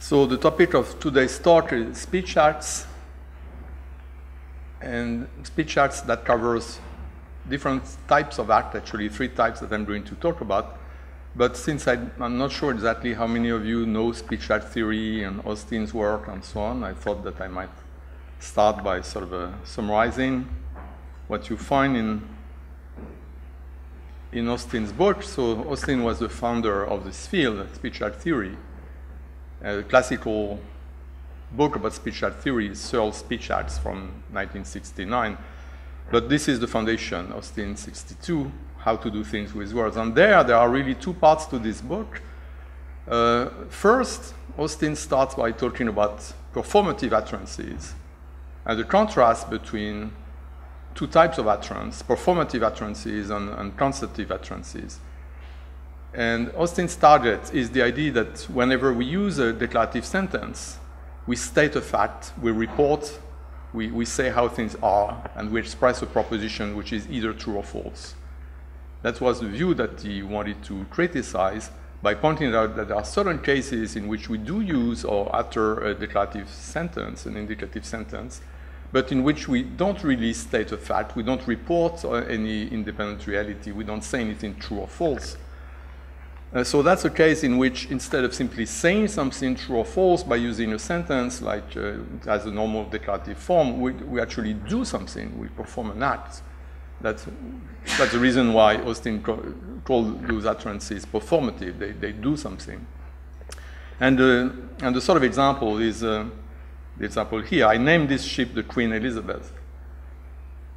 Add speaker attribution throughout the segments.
Speaker 1: So the topic of today's talk is speech acts, and speech acts that covers different types of act, actually 3 types that I'm going to talk about. But since I'm not sure exactly how many of you know speech act theory and Austin's work and so on, I thought that I might start by sort of summarizing what you find in Austin's book. So Austin was the founder of this field, speech act theory. A classical book about speech act theory is Searle's Speech Acts from 1969. But this is the foundation, Austin 62, How to Do Things with Words. And there are really 2 parts to this book. First, Austin starts by talking about performative utterances and the contrast between 2 types of utterance, performative utterances and consultative utterances. And Austin's target is the idea that whenever we use a declarative sentence, we state a fact, we report, we say how things are, and we express a proposition which is either true or false. That was the view that he wanted to criticize by pointing out that there are certain cases in which we do use or utter a declarative sentence, an indicative sentence, but in which we don't really state a fact, we don't report any independent reality, we don't say anything true or false. So that's a case in which instead of simply saying something true or false by using a sentence like as a normal declarative form, we actually do something, we perform an act. That's the reason why Austin called those utterances performative, they do something. And the sort of example is the example here. I named this ship the Queen Elizabeth.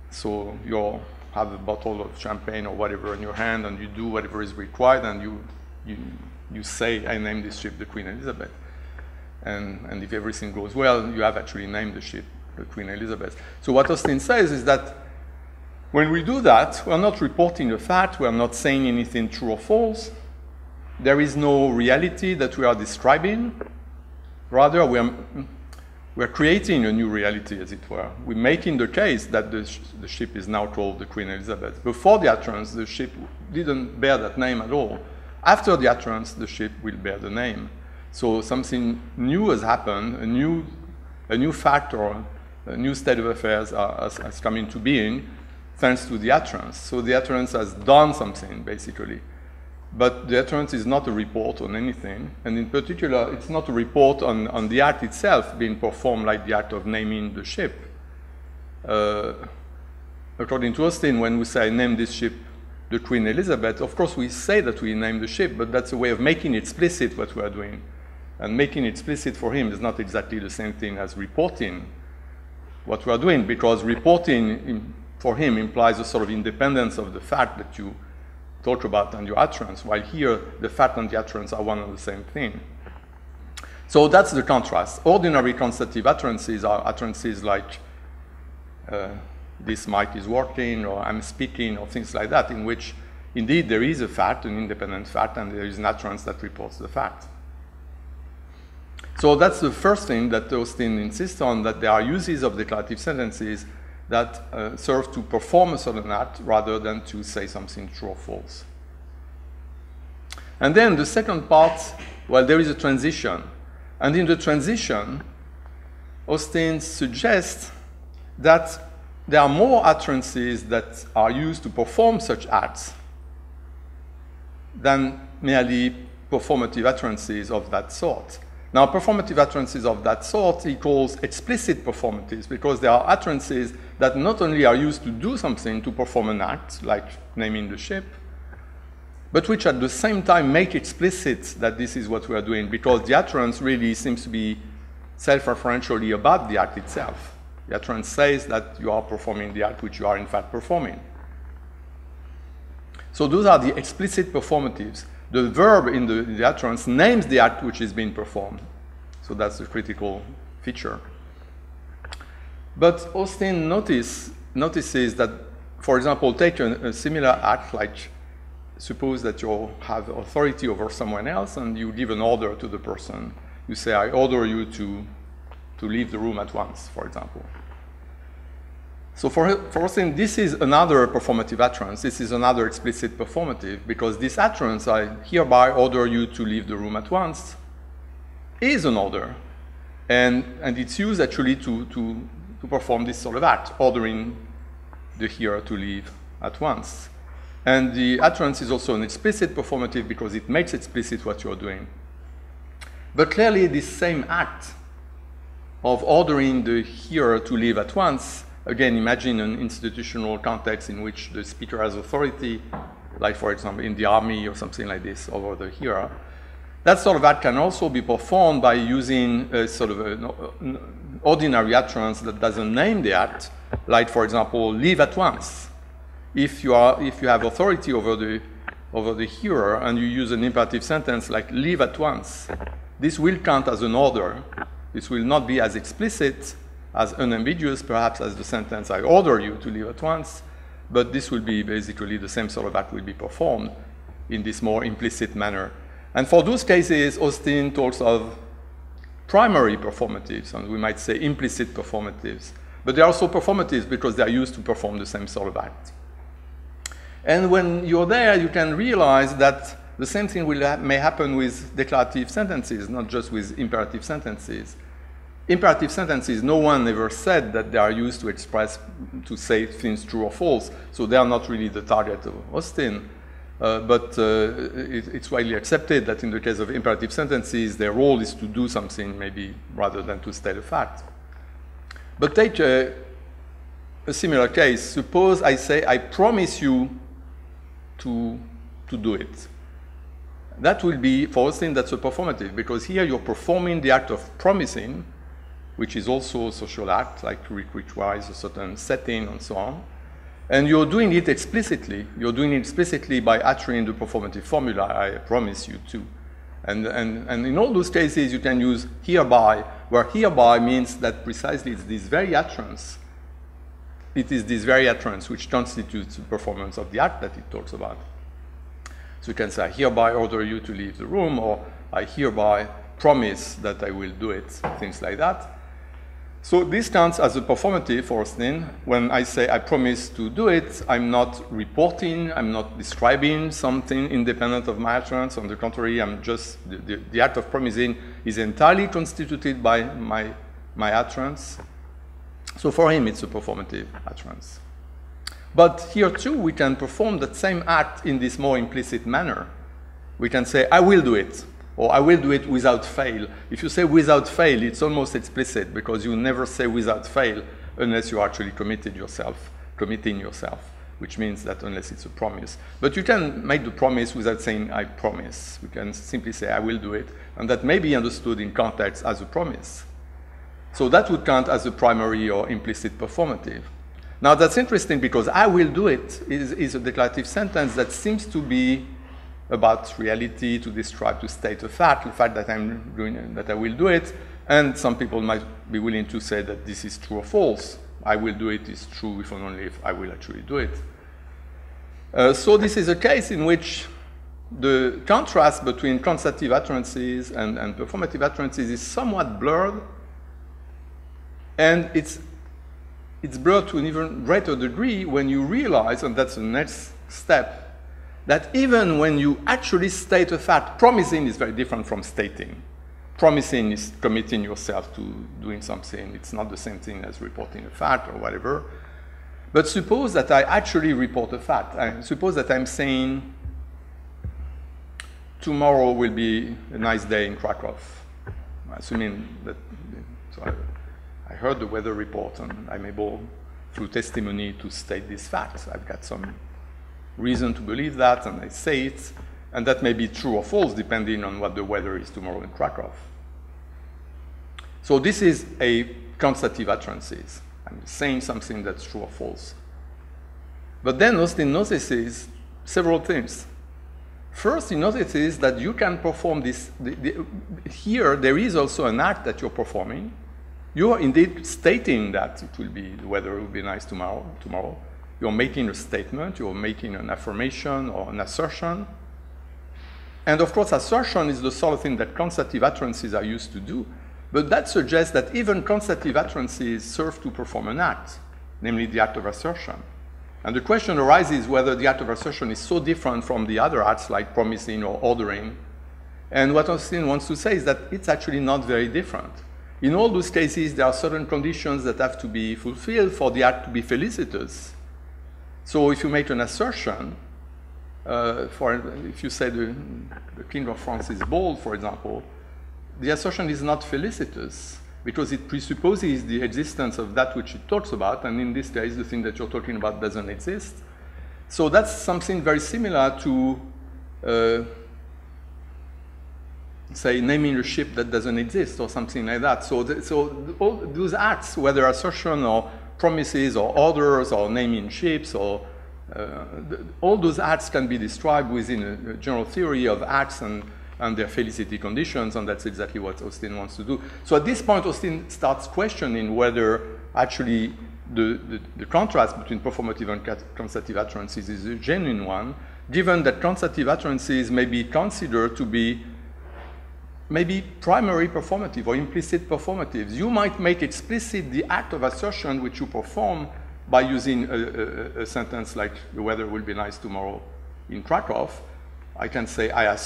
Speaker 1: So you have a bottle of champagne or whatever in your hand and you do whatever is required and you say, I named this ship the Queen Elizabeth. And if everything goes well, you have actually named the ship the Queen Elizabeth. So what Austin says is that when we do that, we're not reporting a fact, we're not saying anything true or false. There is no reality that we are describing. Rather, we're creating a new reality, as it were. We're making the case that the ship is now called the Queen Elizabeth. Before the utterance, the ship didn't bear that name at all. After the utterance, the ship will bear the name. So something new has happened, a new fact or a new state of affairs has come into being thanks to the utterance. So the utterance has done something, basically. But the utterance is not a report on anything. And in particular, it's not a report on the act itself being performed like the act of naming the ship. According to Austin, when we say, name this ship the Queen Elizabeth, of course we say that we name the ship, but that's a way of making explicit what we are doing. And making explicit for him is not exactly the same thing as reporting what we are doing, because reporting for him implies a sort of independence of the fact that you talk about and your utterance, while here the fact and the utterance are one and the same thing. So that's the contrast. Ordinary consultative utterances are utterances like this mic is working, or I'm speaking, or things like that, in which indeed there is a fact, an independent fact, and there is an utterance that reports the fact. So that's the first thing that Austin insists on, that there are uses of declarative sentences that serve to perform a certain act rather than to say something true or false. And then the second part, well, there is a transition. And in the transition, Austin suggests that there are more utterances that are used to perform such acts than merely performative utterances of that sort. Now, performative utterances of that sort he calls explicit performatives, because there are utterances that not only are used to do something, to perform an act, like naming the ship, but which at the same time make explicit that this is what we are doing, because the utterance really seems to be self-referentially about the act itself. The utterance says that you are performing the act which you are in fact performing. So those are the explicit performatives. The verb in the utterance names the act which is being performed. So that's the critical feature. But Austin notices that, for example, take a similar act, like suppose that you have authority over someone else and you give an order to the person. You say, I order you to leave the room at once, for example. So for Austin, this is another performative utterance. This is another explicit performative, because this utterance, I hereby order you to leave the room at once, is an order, and it's used actually to perform this sort of act, ordering the hearer to leave at once. And the utterance is also an explicit performative because it makes explicit what you're doing. But clearly, this same act of ordering the hearer to leave at once, again, imagine an institutional context in which the speaker has authority, like, for example, in the army or something like this, over the hearer. That sort of act can also be performed by using a sort of an ordinary utterance that doesn't name the act, like, for example, leave at once. If you have authority over the hearer and you use an imperative sentence like leave at once, this will count as an order. This will not be as explicit, as unambiguous, perhaps, as the sentence I order you to leave at once, but this will be basically the same sort of act will be performed in this more implicit manner. And for those cases, Austin talks of primary performatives, and we might say implicit performatives. But they are also performatives because they are used to perform the same sort of act. And when you're there, you can realize that the same thing may happen with declarative sentences, not just with imperative sentences. Imperative sentences, no one ever said that they are used to express, to say things true or false, so they are not really the target of Austin. But it's widely accepted that in the case of imperative sentences, their role is to do something, maybe, rather than to state a fact. But take a similar case. Suppose I say, I promise you to do it. That will be, for Austin, that's a performative, because here you're performing the act of promising, which is also a social act, like requires a certain setting and so on. And you're doing it explicitly. You're doing it explicitly by uttering the performative formula, I promise you to. And in all those cases, you can use hereby, where hereby means that precisely it's this very utterance. It is this very utterance which constitutes the performance of the act that it talks about. So you can say, I hereby order you to leave the room, or I hereby promise that I will do it, things like that. So this counts as a performative for Austin. When I say I promise to do it, I'm not reporting, I'm not describing something independent of my utterance. On the contrary, I'm just, the act of promising is entirely constituted by my utterance. So for him, it's a performative utterance. But here too, we can perform that same act in this more implicit manner. We can say, I will do it, or I will do it without fail. If you say without fail, it's almost explicit, because you never say without fail unless you actually committing yourself, which means that unless it's a promise. But you can make the promise without saying, I promise. We can simply say, I will do it, and that may be understood in context as a promise. So that would count as a primary or implicit performative. Now that's interesting because I will do it is a declarative sentence that seems to be about reality, to describe, to state a fact, the fact that I'm doing, that I will do it, and some people might be willing to say that this is true or false. I will do it is true if and only if I will actually do it. So this is a case in which the contrast between transitive utterances and performative utterances is somewhat blurred, and it's blurred to an even greater degree when you realize, and that's the next step, that even when you actually state a fact, promising is very different from stating. Promising is committing yourself to doing something. It's not the same thing as reporting a fact or whatever. But suppose that I actually report a fact. Suppose that I'm saying, tomorrow will be a nice day in Krakow. Assuming that, so I heard the weather report and I'm able, through testimony, to state this fact. I've got some reason to believe that, and I say it, and that may be true or false depending on what the weather is tomorrow in Krakow. So this is a constative utterances. I'm saying something that's true or false. But then Austin notices several things. First, he notices that you can perform this. Here, there is also an act that you're performing. You are indeed stating that it will be, the weather will be nice tomorrow. You're making a statement, you're making an affirmation or an assertion. And of course, assertion is the sort of thing that constative utterances are used to do. But that suggests that even constative utterances serve to perform an act, namely the act of assertion. And the question arises whether the act of assertion is so different from the other acts like promising or ordering And what Austin wants to say is that it's actually not very different. In all those cases, there are certain conditions that have to be fulfilled for the act to be felicitous. So if you make an assertion, if you say the King of France is bald, for example, the assertion is not felicitous because it presupposes the existence of that which it talks about, and in this case, the thing that you're talking about doesn't exist. So that's something very similar to, say, naming a ship that doesn't exist or something like that. So all those acts, whether assertion or promises or orders or naming ships or all those acts can be described within a general theory of acts and their felicity conditions, and that's exactly what Austin wants to do. So at this point, Austin starts questioning whether actually the contrast between performative and constative utterances is a genuine one, given that constative utterances may be considered to be maybe primary performative or implicit performatives. You might make explicit the act of assertion which you perform by using a sentence like, the weather will be nice tomorrow in Krakow. I can say, I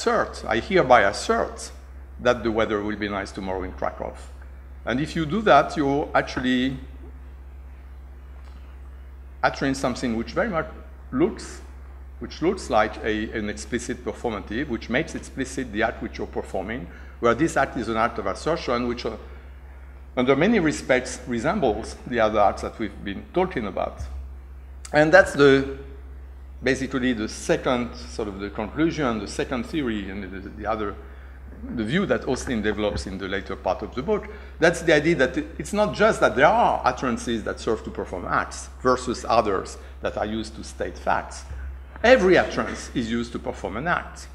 Speaker 1: hereby assert that the weather will be nice tomorrow in Krakow. And if you do that, you're actually uttering something which very much looks like an explicit performative, which makes explicit the act which you're performing, where this act is an act of assertion, which under many respects resembles the other acts that we've been talking about. And that's basically the second sort of the conclusion, the second theory, and the view that Austin develops in the later part of the book. That's the idea that it's not just that there are utterances that serve to perform acts versus others that are used to state facts. Every utterance is used to perform an act.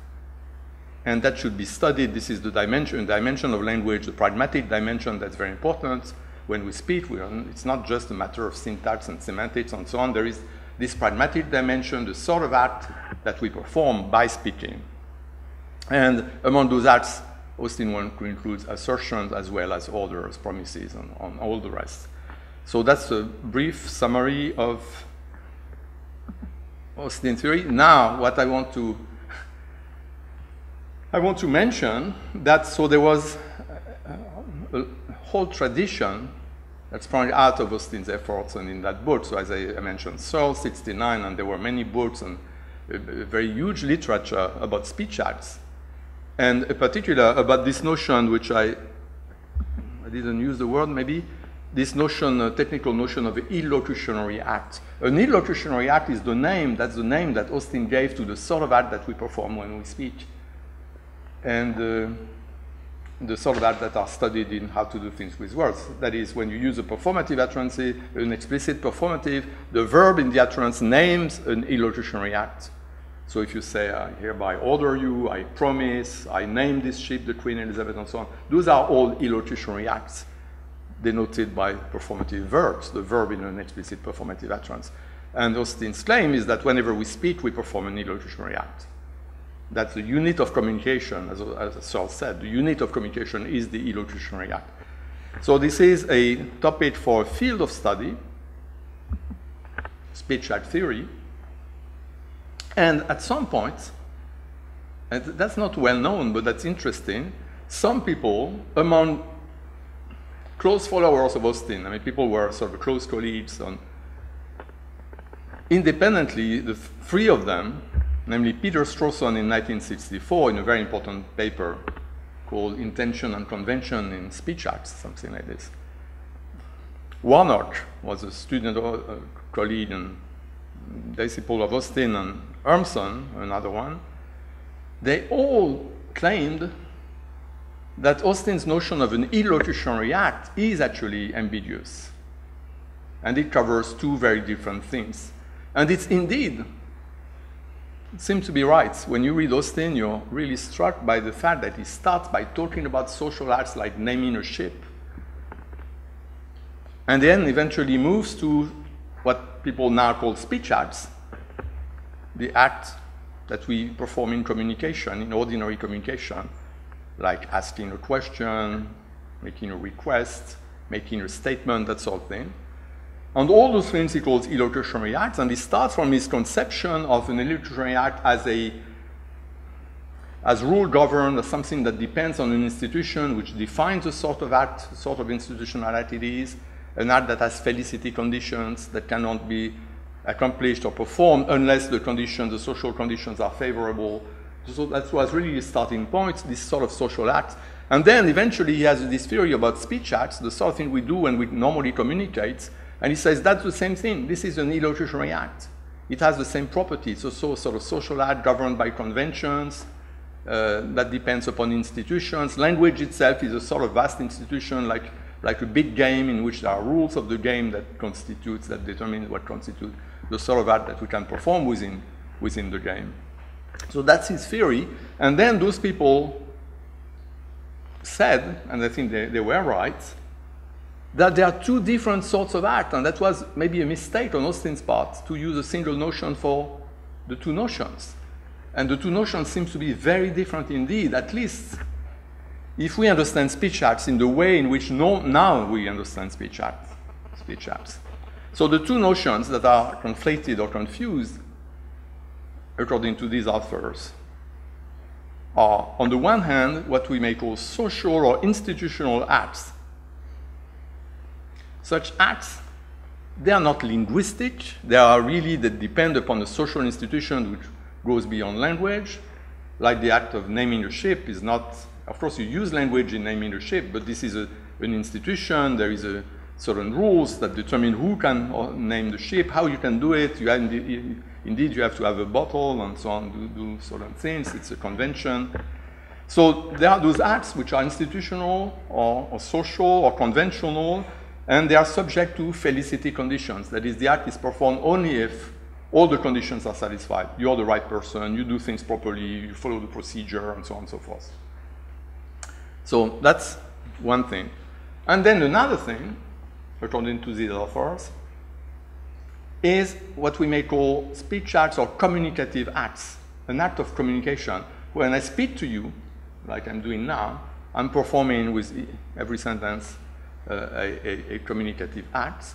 Speaker 1: And that should be studied. This is the dimension of language, the pragmatic dimension that's very important. When we speak, it's not just a matter of syntax and semantics and so on. There is this pragmatic dimension, the sort of act that we perform by speaking. And among those acts, Austin wants to include assertions as well as orders, promises, and on all the rest. So that's a brief summary of Austin theory. Now, what I want to mention that, so there was a whole tradition that sprang out of Austin's efforts and in that book. So as I mentioned, Searle, 69, and there were many books and a very huge literature about speech acts. And in particular about this notion, which I didn't use the word maybe, this notion, technical notion of an illocutionary act. An illocutionary act is that's the name that Austin gave to the sort of act that we perform when we speak. And the sort of act that are studied in how to do things with words. That is, when you use a performative utterance, an explicit performative, the verb in the utterance names an illocutionary act. So if you say, I hereby order you, I promise, I name this ship, the Queen Elizabeth, and so on, those are all illocutionary acts denoted by performative verbs, the verb in an explicit performative utterance. And Austin's claim is that whenever we speak, we perform an illocutionary act. That's the unit of communication, as Searle said. The unit of communication is the illocutionary act. So this is a topic for a field of study, speech act theory. And at some point, and that's not well known, but that's interesting, some people among close followers of Austin, I mean, people were sort of close colleagues, independently, the three of them, namely Peter Strawson in 1964 in a very important paper called Intention and Convention in Speech Acts, something like this. Warnock was a student or a colleague and disciple of Austin, and Urmson, another one. They all claimed that Austin's notion of an illocutionary act is actually ambiguous. And it covers two very different things. And it's indeed, it seems to be right. When you read Austin, you're really struck by the fact that he starts by talking about social acts like naming a ship, and then eventually moves to what people now call speech acts, the act that we perform in communication, in ordinary communication, like asking a question, making a request, making a statement, that sort of thing. And all those things he calls illocutionary acts, and he starts from his conception of an illocutionary act as rule governed, as something that depends on an institution which defines a sort of act, a sort of institutional act it is, an act that has felicity conditions that cannot be accomplished or performed unless the conditions, the social conditions are favorable. So that was really his starting point, this sort of social act. And then eventually he has this theory about speech acts, the sort of thing we do when we normally communicate. And he says that's the same thing. This is an illocutionary act. It has the same property. It's also a sort of social act governed by conventions that depends upon institutions. Language itself is a sort of vast institution, like a big game in which there are rules of the game that determine what constitutes the sort of act that we can perform within the game. So that's his theory. And then those people said, and I think they were right, that there are two different sorts of act, and that was maybe a mistake on Austin's part to use a single notion for the two notions. And the two notions seem to be very different indeed, at least if we understand speech acts in the way in which now we understand speech acts. So the two notions that are conflated or confused, according to these authors, are, on the one hand, what we may call social or institutional acts. Such acts, they are not linguistic. They depend upon a social institution which goes beyond language. Like the act of naming a ship is not, of course you use language in naming a ship, but this is an institution. There is certain rules that determine who can name the ship, how you can do it. Indeed, you have to have a bottle and so on, do certain things. It's a convention. So there are those acts which are institutional or social or conventional, and they are subject to felicity conditions. That is, the act is performed only if all the conditions are satisfied. You're the right person, you do things properly, you follow the procedure, and so on and so forth. So that's one thing. And then another thing, according to these authors, is what we may call speech acts or communicative acts, an act of communication. When I speak to you, like I'm doing now, I'm performing with every sentence a communicative act.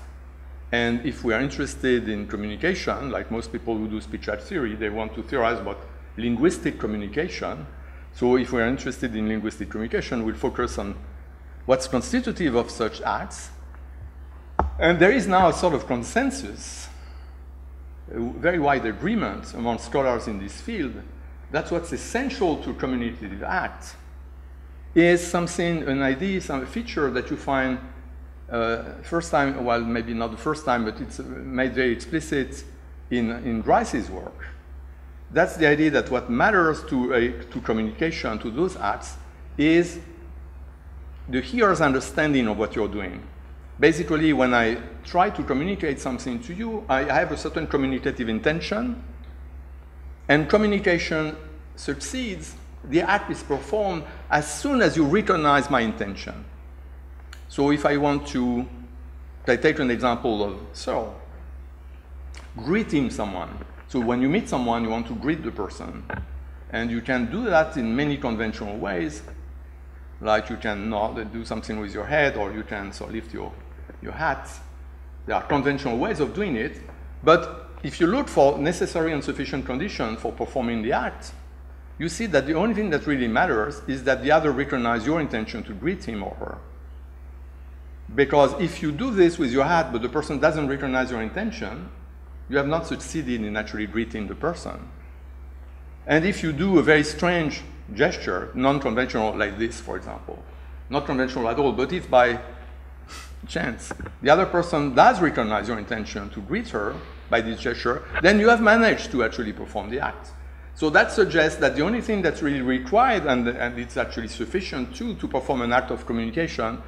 Speaker 1: And if we are interested in communication, like most people who do speech act theory, they want to theorize about linguistic communication. So if we are interested in linguistic communication, we'll focus on what's constitutive of such acts. And there is now a sort of consensus, a very wide agreement among scholars in this field, that what's essential to a communicative act is something, an idea, some feature that you find first time, well, maybe not the first time, but it's made very explicit in Grice's work. That's the idea that what matters to communication, to those acts, is the hearer's understanding of what you're doing. Basically, when I try to communicate something to you, I have a certain communicative intention, and communication succeeds, the act is performed as soon as you recognize my intention. So if I want to, I take an example of Searle, greeting someone. So when you meet someone, you want to greet the person. And you can do that in many conventional ways, like you can nod, do something with your head, or you can sort of lift your hat. There are conventional ways of doing it, but if you look for necessary and sufficient conditions for performing the act, you see that the only thing that really matters is that the other recognizes your intention to greet him or her. Because if you do this with your hat, but the person doesn't recognize your intention, you have not succeeded in actually greeting the person. And if you do a very strange gesture, non-conventional like this, for example, not conventional at all, but if by chance the other person does recognize your intention to greet her by this gesture, then you have managed to actually perform the act. So that suggests that the only thing that's really required, and it's actually sufficient too, to perform an act of communication,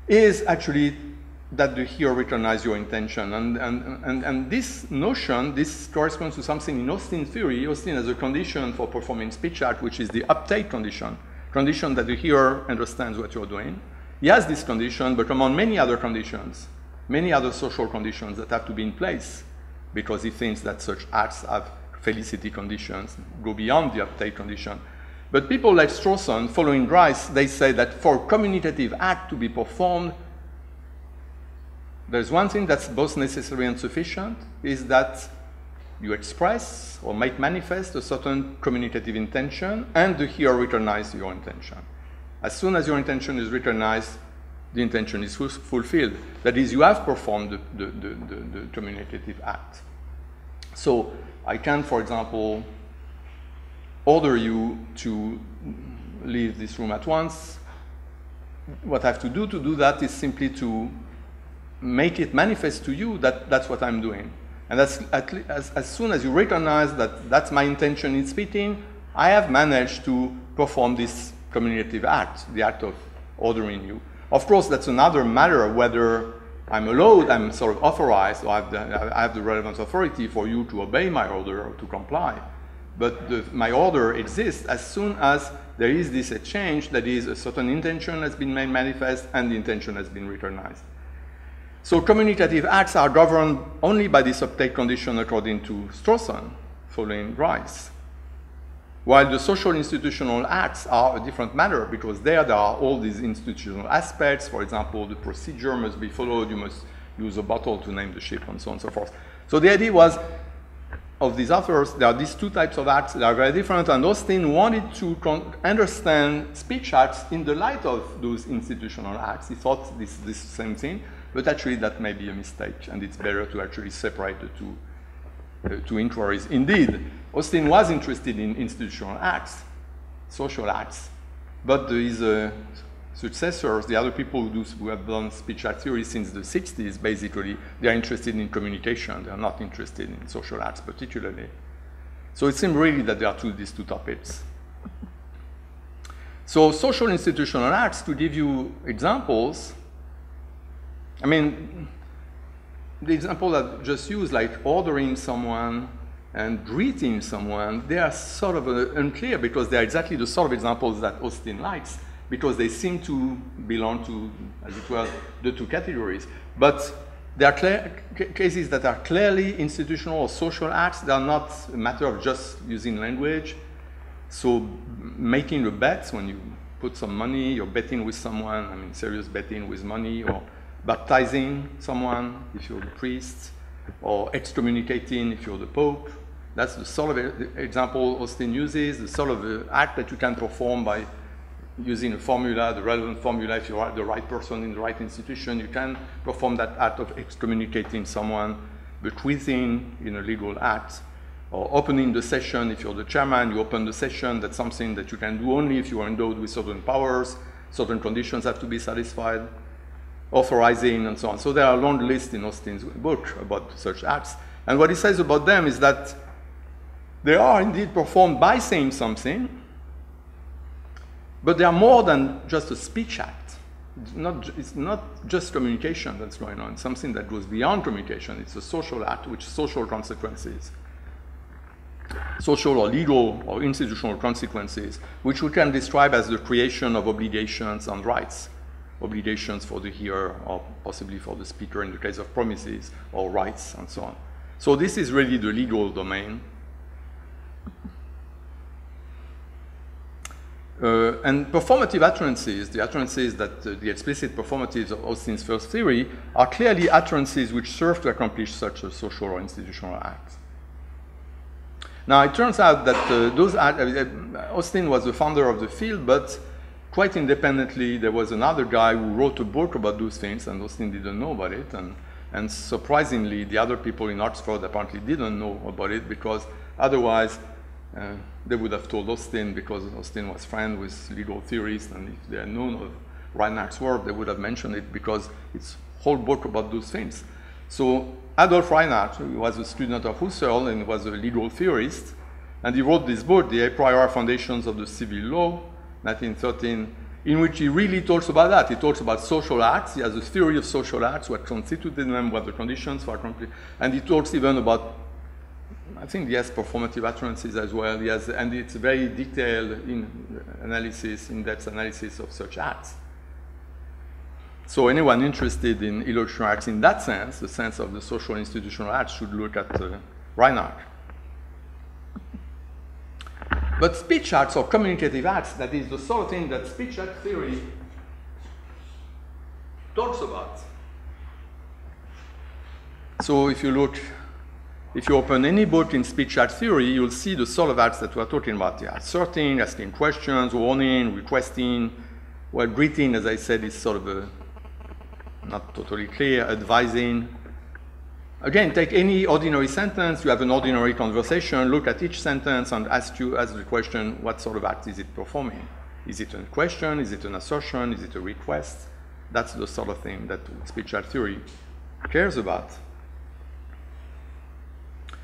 Speaker 1: is actually that the hearer recognize your intention. And this notion, this corresponds to something in Austin's theory. Austin has a condition for performing speech act, which is the uptake condition that the hearer understands what you're doing. He has this condition, but among many other conditions, many other social conditions that have to be in place, because he thinks that such acts have felicity conditions, go beyond the uptake condition. But people like Strawson, following Grice, they say that for a communicative act to be performed, there's one thing that's both necessary and sufficient, is that you express or make manifest a certain communicative intention, and the hearer recognizes your intention. As soon as your intention is recognized, the intention is fulfilled. That is, you have performed the communicative act. So I can, for example, order you to leave this room at once. What I have to do that is simply to make it manifest to you that that's what I'm doing. And that's as soon as you recognize that that's my intention in speaking, I have managed to perform this communicative act, the act of ordering you. Of course, that's another matter of whether I'm allowed, I'm sort of authorized, or I have the relevant authority for you to obey my order or to comply. But my order exists as soon as there is this exchange, that is, a certain intention has been made manifest and the intention has been recognized. So communicative acts are governed only by this uptake condition according to Strawson, following Rice. While the social institutional acts are a different matter, because there are all these institutional aspects. For example, the procedure must be followed, you must use a bottle to name the ship, and so on and so forth. So the idea was, of these authors, there are these two types of acts that are very different, and Austin wanted to understand speech acts in the light of those institutional acts. He thought this same thing, but actually that may be a mistake, and it's better to actually separate the two inquiries. Indeed, Austin was interested in institutional acts, social acts, but his successors, the other people who have done speech act theory since the 60s, basically, they are interested in communication. They are not interested in social acts particularly. So it seems really that there are these two topics. So social institutional acts, to give you examples, I mean, the example that I just used, like ordering someone and greeting someone, they are sort of unclear because they are exactly the sort of examples that Austin likes, because they seem to belong to, as it were, the two categories. But there are cases that are clearly institutional or social acts. They are not a matter of just using language. So making a bet, when you put some money, you're betting with someone, I mean serious betting with money, or baptizing someone if you're the priest, or excommunicating if you're the Pope. That's the sort of example Austin uses, the sort of act that you can perform by using a formula, the relevant formula. If you are the right person in the right institution, you can perform that act of excommunicating someone, bequeathing in a legal act, or opening the session. If you're the chairman, you open the session. That's something that you can do only if you are endowed with certain powers. Certain conditions have to be satisfied, authorizing, and so on. So there are a long list in Austin's book about such acts. And what he says about them is that they are indeed performed by saying something, but they are more than just a speech act. It's not just communication that's going on. It's something that goes beyond communication. It's a social act with social consequences, social or legal or institutional consequences, which we can describe as the creation of obligations and rights. Obligations for the hearer, or possibly for the speaker in the case of promises, or rights, and so on. So this is really the legal domain. And performative utterances, the utterances that the explicit performatives of Austin's first theory, are clearly utterances which serve to accomplish such a social or institutional act. Now, it turns out that Austin was the founder of the field, but quite independently, there was another guy who wrote a book about those things, and Austin didn't know about it. And surprisingly, the other people in Oxford apparently didn't know about it, because otherwise they would have told Austin, because Austin was friends with legal theorists, and if they had known of Reinhardt's work, they would have mentioned it, because it's a whole book about those things. So Adolf Reinhardt, who was a student of Husserl and was a legal theorist, and he wrote this book, The A Priori Foundations of the Civil Law, 1913, in which he really talks about that. He talks about social acts. He has a theory of social acts, what constituted them, what the conditions for accomplishing, and he talks even about, I think he has performative utterances as well. And it's a very detailed in-depth analysis of such acts. So anyone interested in illocutionary acts in that sense, the sense of the social institutional acts, should look at Reinhardt. But speech acts or communicative acts, that is the sort of thing that speech act theory talks about. So if you look if you open any book in speech art theory, you'll see the sort of acts that we're talking about. Yeah, asserting, asking questions, warning, requesting. Well, greeting, as I said, is sort of a not totally clear, advising. Again, take any ordinary sentence, you have an ordinary conversation, look at each sentence and ask the question, what sort of act is it performing? Is it a question? Is it an assertion? Is it a request? That's the sort of thing that speech art theory cares about.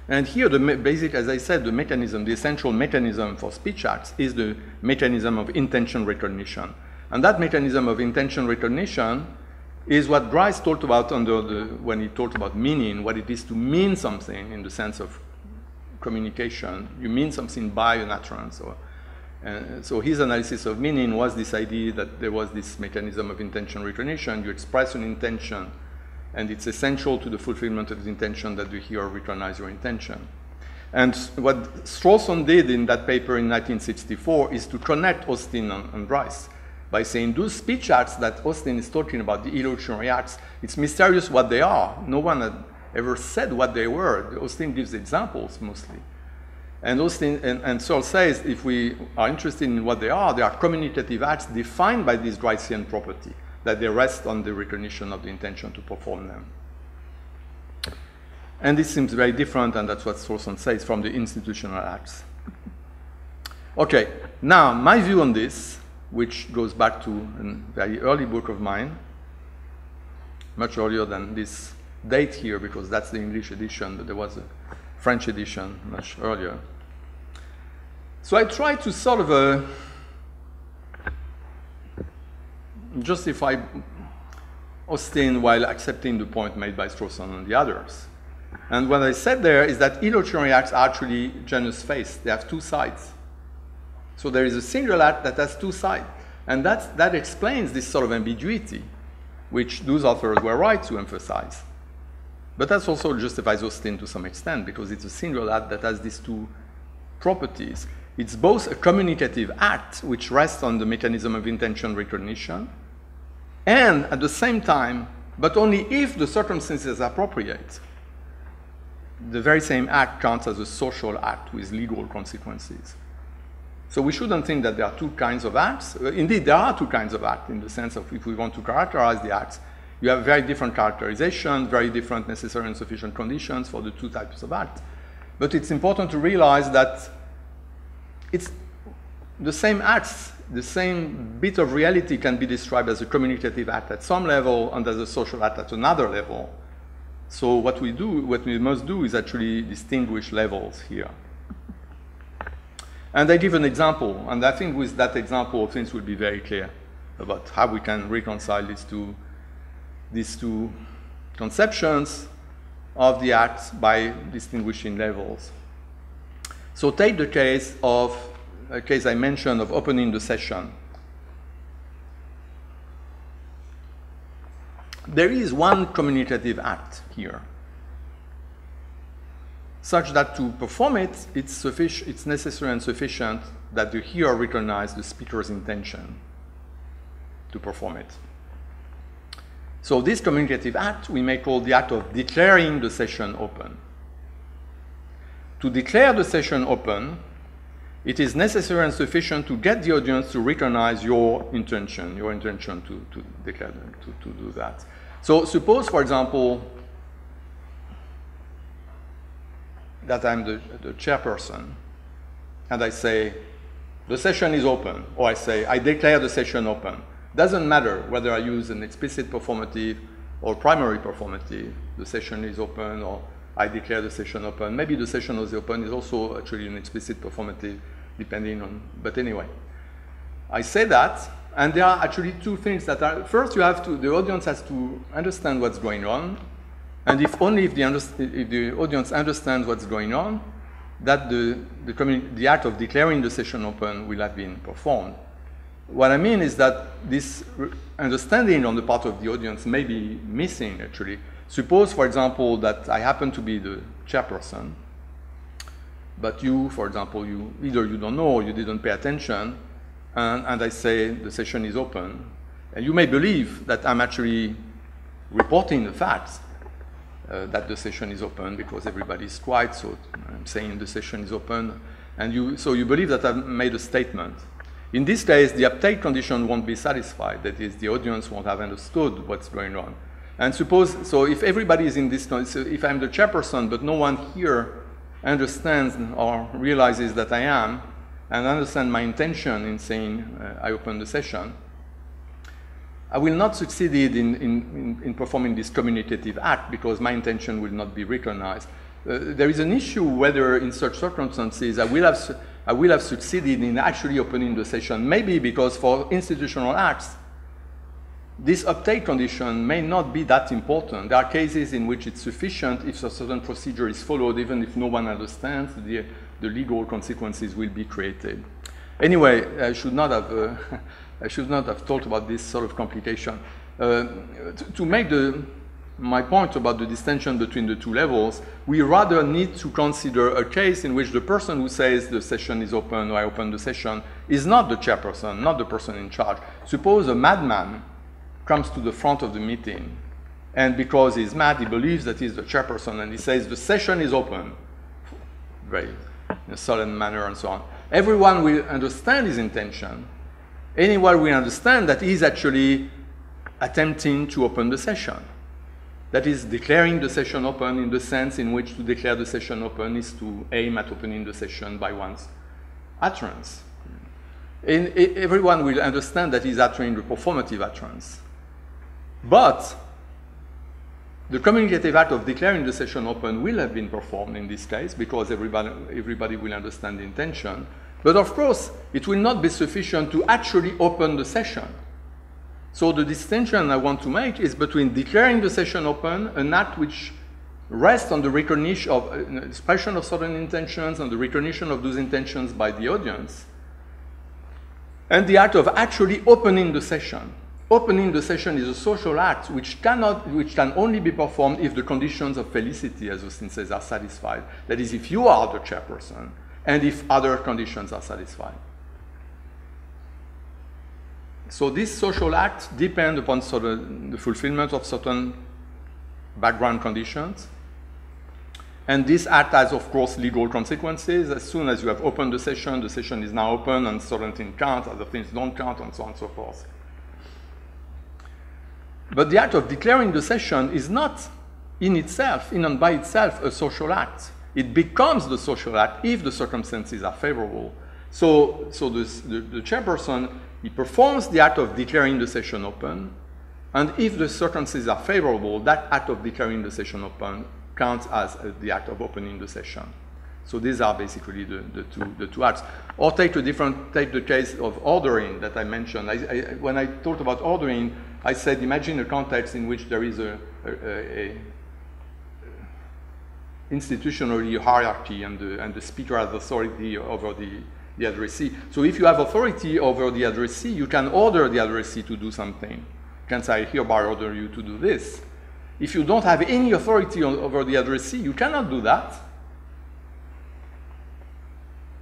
Speaker 1: And here, the basic, as I said, the mechanism, the essential mechanism for speech acts is the mechanism of intention recognition. And that mechanism of intention recognition is what Bryce talked about when he talked about meaning, what it is to mean something in the sense of communication. You mean something by an utterance. So his analysis of meaning was this idea that there was this mechanism of intention recognition. You express an intention, and it's essential to the fulfillment of the intention that the hearer recognize your intention. And what Strawson did in that paper in 1964 is to connect Austin and Bryce by saying those speech acts that Austin is talking about, the illocutionary acts, it's mysterious what they are. No one had ever said what they were. Austin gives examples mostly. And Austin and Searle says if we are interested in what they are communicative acts defined by this Dreissian property, that they rest on the recognition of the intention to perform them. And this seems very different, and that's what Strawson says, from the institutional acts. Okay, now my view on this, which goes back to a very early book of mine, much earlier than this date here, because that's the English edition, but there was a French edition much earlier. So I tried to sort of justify Austin while accepting the point made by Strawson and the others. And what I said there is that illocutionary acts are actually genus-faced. They have two sides. So there is a single act that has two sides. And that explains this sort of ambiguity, which those authors were right to emphasize. But that also justifies Austin to some extent, because it's a single act that has these two properties. It's both a communicative act, which rests on the mechanism of intention recognition, and at the same time, but only if the circumstances are appropriate, the very same act counts as a social act with legal consequences. So we shouldn't think that there are two kinds of acts. Indeed, there are two kinds of acts in the sense of if we want to characterize the acts, you have very different characterization, very different necessary and sufficient conditions for the two types of acts. But it's important to realize that it's the same acts, the same bit of reality can be described as a communicative act at some level and as a social act at another level. So what we must do is actually distinguish levels here. And I give an example, and I think with that example, things will be very clear about how we can reconcile these two conceptions of the acts by distinguishing levels. So take the case of a case I mentioned of opening the session. There is one communicative act here, such that to perform it, it's necessary and sufficient that the hearer recognize the speaker's intention to perform it. So this communicative act we may call the act of declaring the session open. To declare the session open, it is necessary and sufficient to get the audience to recognize your intention to declare, to do that. So suppose, for example, that I'm the chairperson, and I say, the session is open, or I say, I declare the session open. Doesn't matter whether I use an explicit performative or primary performative, the session is open, or I declare the session open. Maybe the session is open is also actually an explicit performative, depending on, but anyway. I say that, and there are actually two things that are, first the audience has to understand what's going on, and if the audience understands what's going on, that the act of declaring the session open will have been performed. What I mean is that this understanding on the part of the audience may be missing, actually. Suppose, for example, that I happen to be the chairperson, but you, for example, either you don't know or you didn't pay attention, and I say the session is open, and you may believe that I'm actually reporting the facts, that the session is open because everybody is quiet, so I'm saying the session is open, and so you believe that I've made a statement. In this case, the uptake condition won't be satisfied. That is, the audience won't have understood what's going on. And suppose, so if everybody is in this, so if I'm the chairperson, but no one here understands or realizes that I am, and understand my intention in saying I open the session, I will not succeed in performing this communicative act because my intention will not be recognized. There is an issue whether in such circumstances I will have succeeded in actually opening the session, maybe because for institutional acts, this uptake condition may not be that important. There are cases in which it's sufficient if a certain procedure is followed, even if no one understands, the legal consequences will be created. Anyway, I should not have thought about this sort of complication. To make my point about the distinction between the two levels, we rather need to consider a case in which the person who says the session is open or I open the session is not the chairperson, not the person in charge. Suppose a madman comes to the front of the meeting, and because he's mad, he believes that he's the chairperson, and he says the session is open, very in a solemn manner and so on. Everyone will understand his intention. Anyone will understand that he's actually attempting to open the session. That is, declaring the session open in the sense in which to declare the session open is to aim at opening the session by one's utterance. Everyone will understand that he's uttering the performative utterance. But the communicative act of declaring the session open will have been performed in this case because everybody will understand the intention. But of course, it will not be sufficient to actually open the session. So the distinction I want to make is between declaring the session open, an act which rests on the recognition of expression of certain intentions and the recognition of those intentions by the audience, and the act of actually opening the session. Opening the session is a social act which can only be performed if the conditions of felicity, as Austin says, are satisfied. That is, if you are the chairperson and if other conditions are satisfied. So these social acts depend upon the fulfillment of certain background conditions. And this act has, of course, legal consequences. As soon as you have opened the session is now open, and certain things count, other things don't count, and so on and so forth. But the act of declaring the session is not in itself, in and by itself, a social act. It becomes the social act if the circumstances are favorable. So the chairperson, he performs the act of declaring the session open, and if the circumstances are favorable, that act of declaring the session open counts as the act of opening the session. So these are basically the two acts. Or take the case of ordering that I mentioned. When I talked about ordering, I said imagine a context in which there is a institutionally hierarchy and the speaker has authority over the addressee. So if you have authority over the addressee, you can order the addressee to do something. You can say, I hereby order you to do this. If you don't have any authority over the addressee, you cannot do that.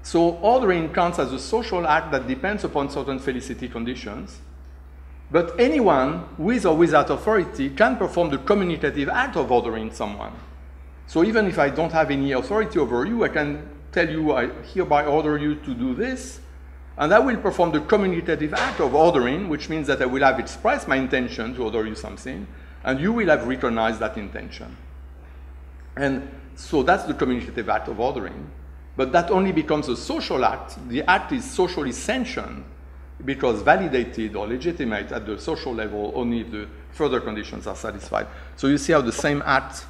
Speaker 1: So ordering counts as a social act that depends upon certain felicity conditions. But anyone, with or without authority, can perform the communicative act of ordering someone. So even if I don't have any authority over you, I can tell you, I hereby order you to do this, and I will perform the communicative act of ordering, which means that I will have expressed my intention to order you something, and you will have recognized that intention. And so that's the communicative act of ordering. But that only becomes a social act. The act is socially sanctioned because validated or legitimate at the social level only if the further conditions are satisfied. So you see how the same act,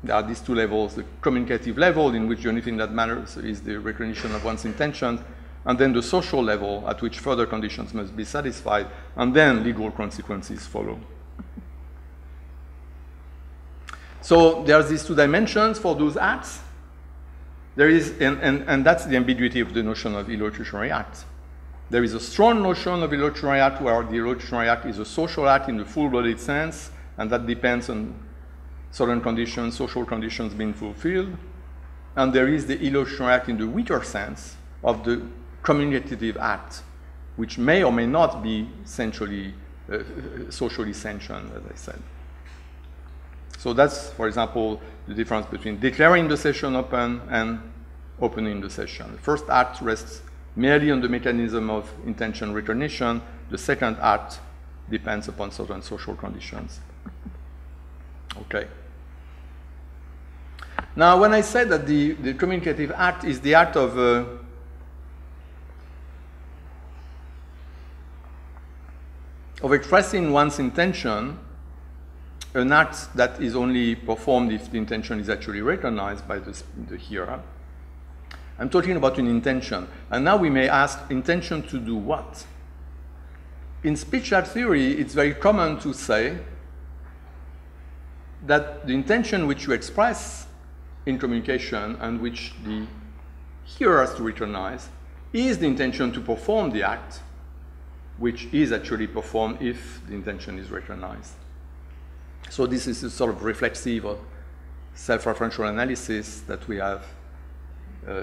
Speaker 1: there are these two levels, the communicative level in which the only thing that matters is the recognition of one's intention, and then the social level at which further conditions must be satisfied, and then legal consequences follow. So there's these two dimensions for those acts. There is, and that's the ambiguity of the notion of illocutionary act. There is a strong notion of illocutionary act where the illocutionary act is a social act in the full-blooded sense, and that depends on certain conditions, social conditions being fulfilled. And there is the illocutionary act in the weaker sense of the communicative act, which may or may not be socially sanctioned, as I said. So that's, for example, the difference between declaring the session open and opening the session. The first act rests merely on the mechanism of intention recognition. The second act depends upon certain social conditions. Okay. Now, when I said that the communicative act is the act of expressing one's intention, an act that is only performed if the intention is actually recognized by the hearer. I'm talking about an intention. And now we may ask, intention to do what? In speech art theory, it's very common to say that the intention which you express in communication and which the hearer has to recognize is the intention to perform the act, which is actually performed if the intention is recognized. So this is a sort of reflexive or self-referential analysis that we have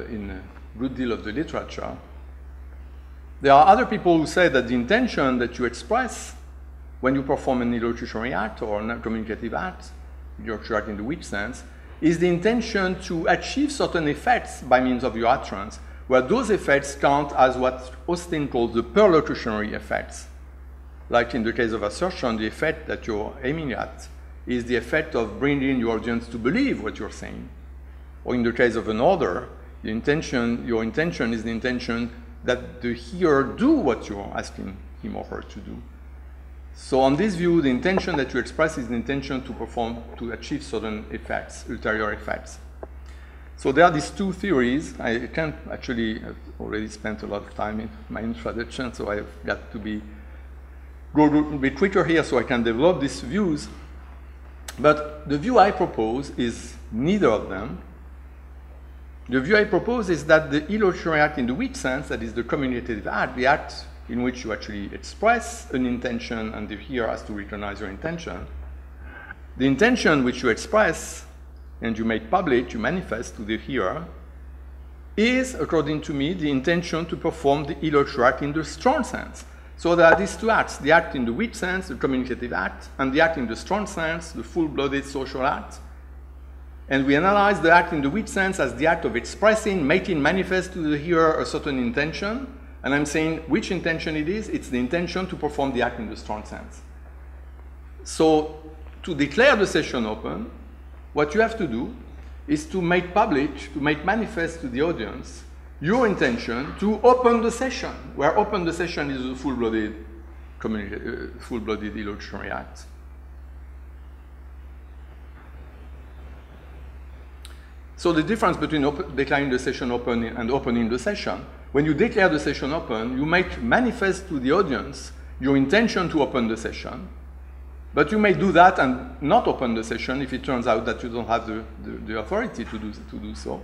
Speaker 1: in a good deal of the literature. There are other people who say that the intention that you express when you perform an illocutionary act or a communicative act, illocutionary act in the weak sense, is the intention to achieve certain effects by means of your utterance, where those effects count as what Austin calls the perlocutionary effects. Like in the case of assertion, the effect that you're aiming at is the effect of bringing your audience to believe what you're saying. Or in the case of an order, your intention is the intention that the hearer do what you're asking him or her to do. So on this view, the intention that you express is the intention to achieve certain effects, ulterior effects. So there are these two theories. I can't actually, I've already spent a lot of time in my introduction, so I've got to go a bit quicker here so I can develop these views. But the view I propose is neither of them. The view I propose is that the illocutionary act in the weak sense, that is the communicative act, the act in which you actually express an intention and the hearer has to recognize your intention. The intention which you express and you make public, you manifest to the hearer, is, according to me, the intention to perform the illocutionary act in the strong sense. So there are these two acts, the act in the weak sense, the communicative act, and the act in the strong sense, the full-blooded social act. And we analyze the act in the weak sense as the act of expressing, making manifest to the hearer a certain intention. And I'm saying which intention it is. It's the intention to perform the act in the strong sense. So to declare the session open, what you have to do is to make public, to make manifest to the audience your intention to open the session, where open the session is a full-blooded illocutionary act. So the difference between declaring the session open and opening the session, when you declare the session open, you make manifest to the audience your intention to open the session, but you may do that and not open the session if it turns out that you don't have the authority to do so.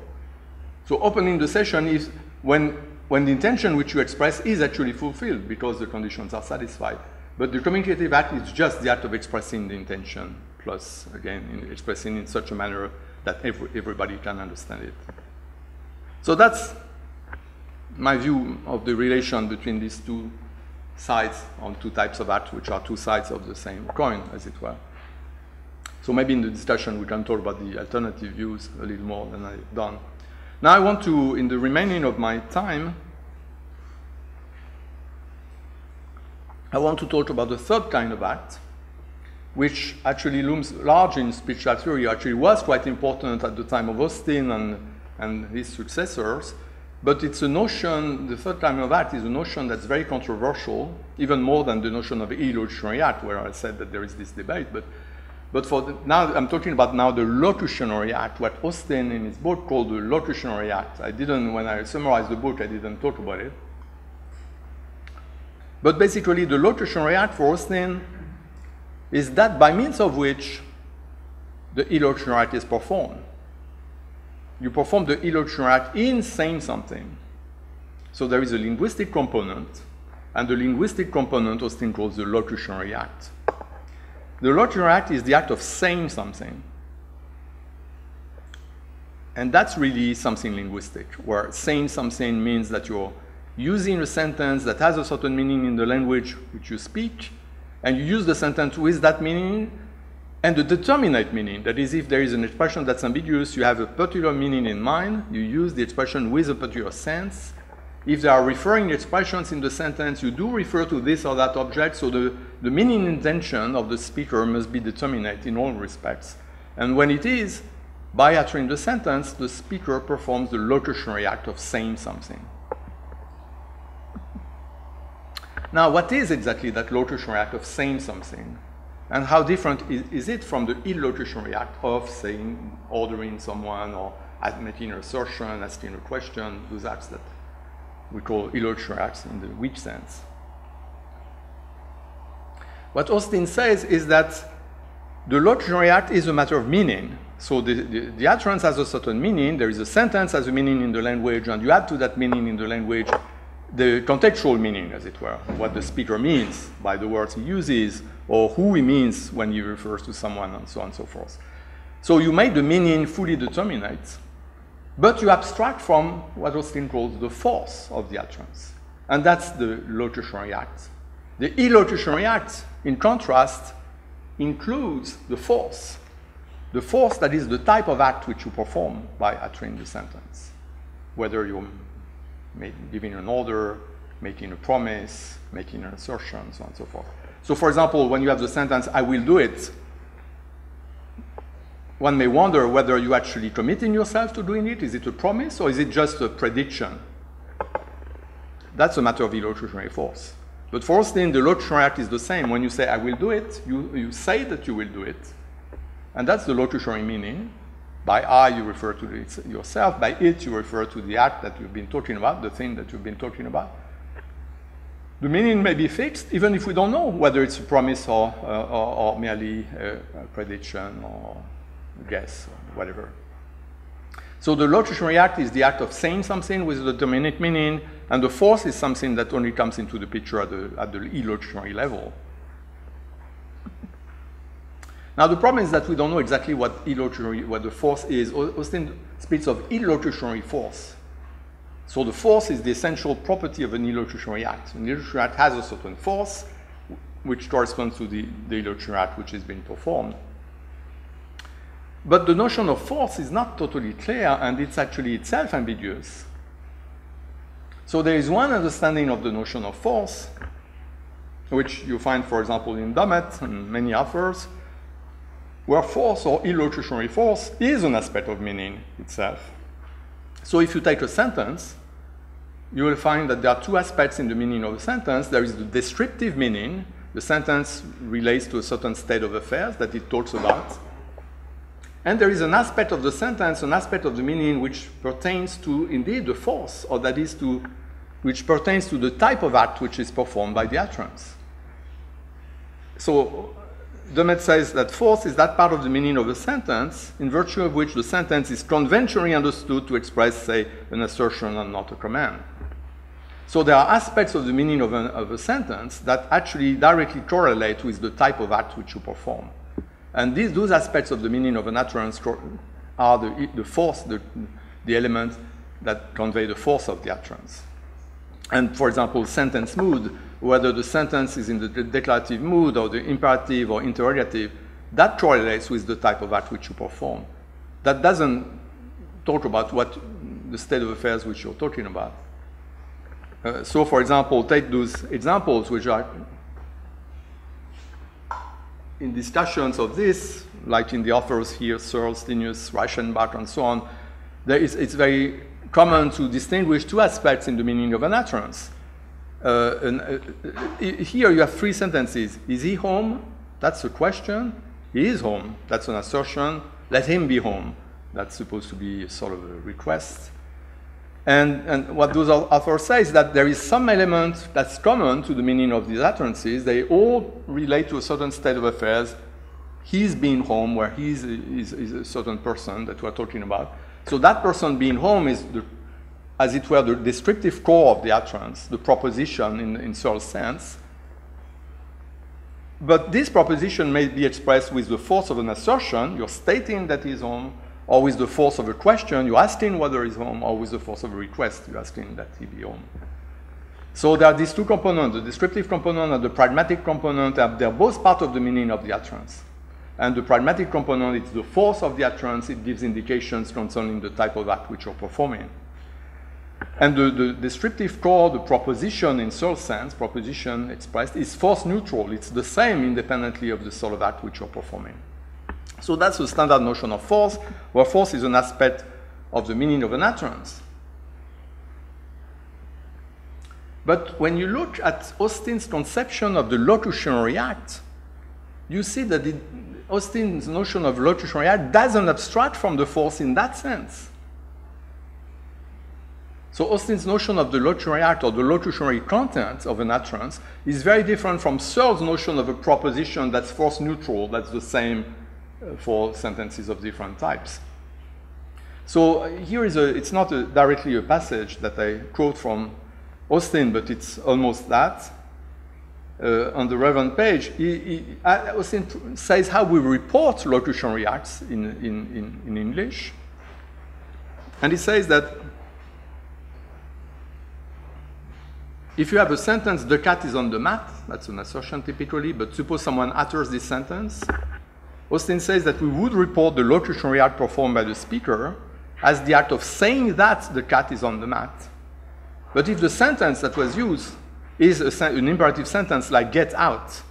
Speaker 1: So opening the session is when the intention which you express is actually fulfilled because the conditions are satisfied. But the communicative act is just the act of expressing the intention, plus, again, expressing in such a manner that everybody can understand it. So that's my view of the relation between these two sides on two types of act, which are two sides of the same coin, as it were. So maybe in the discussion we can talk about the alternative views a little more than I've done. Now I want to, in the remaining of my time, I want to talk about the third kind of act, which actually looms large in speech art theory, actually was quite important at the time of Austin and his successors. But it's a notion, the third kind of act is a notion that's very controversial, even more than the notion of illocutionary act, where I said that there is this debate. But for now, I'm talking about now the locutionary act, what Austin in his book called the locutionary act. When I summarized the book, I didn't talk about it. But basically, the locutionary act for Austin is that by means of which the illocutionary act is performed. You perform the illocutionary act in saying something. So there is a linguistic component, and the linguistic component Austin calls the locutionary act. The locutionary act is the act of saying something. And that's really something linguistic, where saying something means that you're using a sentence that has a certain meaning in the language which you speak, and you use the sentence with that meaning And the determinate meaning, that is, if there is an expression that's ambiguous, you have a particular meaning in mind, you use the expression with a particular sense. If there are referring expressions in the sentence, you do refer to this or that object, so the meaning intention of the speaker must be determinate in all respects. And when it is, by uttering the sentence, the speaker performs the locutionary act of saying something. Now, what is exactly that locutionary act of saying something? And how different is it from the illocutionary act of saying, ordering someone, or making an assertion, asking a question, those acts that we call illocutionary acts in the which sense? What Austin says is that the locutionary act is a matter of meaning. So the utterance has a certain meaning, there is a sentence has a meaning in the language, and you add to that meaning in the language the contextual meaning, as it were, what the speaker means by the words he uses, or who he means when he refers to someone, and so on and so forth. So you make the meaning fully determinate, but you abstract from what Austin calls the force of the utterance. And that's the locutionary act. The illocutionary act, in contrast, includes the force. The force that is the type of act which you perform by uttering the sentence, whether you're giving an order, making a promise, making an assertion, so on and so forth. So, for example, when you have the sentence, I will do it, one may wonder whether you're actually committing yourself to doing it. Is it a promise, or is it just a prediction? That's a matter of illocutionary force. But for Austin, the locutionary act is the same. When you say, I will do it, you say that you will do it. And that's the locutionary meaning. By I, you refer to it yourself. By it, you refer to the act that you've been talking about, the thing that you've been talking about. The meaning may be fixed, even if we don't know whether it's a promise or merely a prediction or a guess or whatever. So the locutionary act is the act of saying something with a determinate meaning, and the force is something that only comes into the picture at the illocutionary level. Now, the problem is that we don't know exactly what the force is. Austin speaks of illocutionary force. So the force is the essential property of an illocutionary act. An illocutionary act has a certain force, which corresponds to the illocutionary act which is being performed. But the notion of force is not totally clear, and it's actually itself ambiguous. So there is one understanding of the notion of force, which you find, for example, in Dummett and many others, where force or illocutionary force is an aspect of meaning itself. So if you take a sentence, you will find that there are two aspects in the meaning of a sentence. There is the descriptive meaning. The sentence relates to a certain state of affairs that it talks about. And there is an aspect of the sentence, an aspect of the meaning which pertains to, indeed, the force, or that is which pertains to the type of act which is performed by the utterance. So Dummett says that force is that part of the meaning of a sentence in virtue of which the sentence is conventionally understood to express, say, an assertion and not a command. So there are aspects of the meaning of a sentence that actually directly correlate with the type of act which you perform. And those aspects of the meaning of an utterance are the force, the element that convey the force of the utterance. And for example, sentence mood, whether the sentence is in the declarative mood or the imperative or interrogative, that correlates with the type of act which you perform. That doesn't talk about what the state of affairs which you're talking about. So for example, take those examples which are in discussions of this, like in the authors here, Searle, Stenius, Reichenbach, and so on. It's very common to distinguish two aspects in the meaning of an utterance. Here you have three sentences. Is he home? That's a question. He is home. That's an assertion. Let him be home. That's supposed to be sort of a request. And what those authors say is that there is some element that's common to the meaning of these utterances. They all relate to a certain state of affairs. He's being home, where he's is a certain person that we're talking about. So that person being home is, as it were, the descriptive core of the utterance, the proposition in Searle's sense. But this proposition may be expressed with the force of an assertion, you're stating that he's home, or with the force of a question, you're asking whether he's home, or with the force of a request, you're asking that he be home. So there are these two components, the descriptive component and the pragmatic component, they're both part of the meaning of the utterance. And the pragmatic component is the force of the utterance. It gives indications concerning the type of act which you're performing. And the descriptive core, the proposition in Searle's sense, proposition expressed, is force neutral. It's the same independently of the sort of act which you're performing. So that's the standard notion of force, where force is an aspect of the meaning of an utterance. But when you look at Austin's conception of the locutionary act, you see that Austin's notion of locutionary act doesn't abstract from the force in that sense. So Austin's notion of the locutionary act or the locutionary content of an utterance is very different from Searle's notion of a proposition that's force neutral, that's the same for sentences of different types. So here is it's not directly a passage that I quote from Austin, but it's almost that. On the relevant page, Austin says how we report locutionary acts in English. And he says that if you have a sentence, the cat is on the mat, that's an assertion typically, but suppose someone utters this sentence, Austin says that we would report the locutionary act performed by the speaker as the act of saying that the cat is on the mat. But if the sentence that was used is an imperative sentence like get out,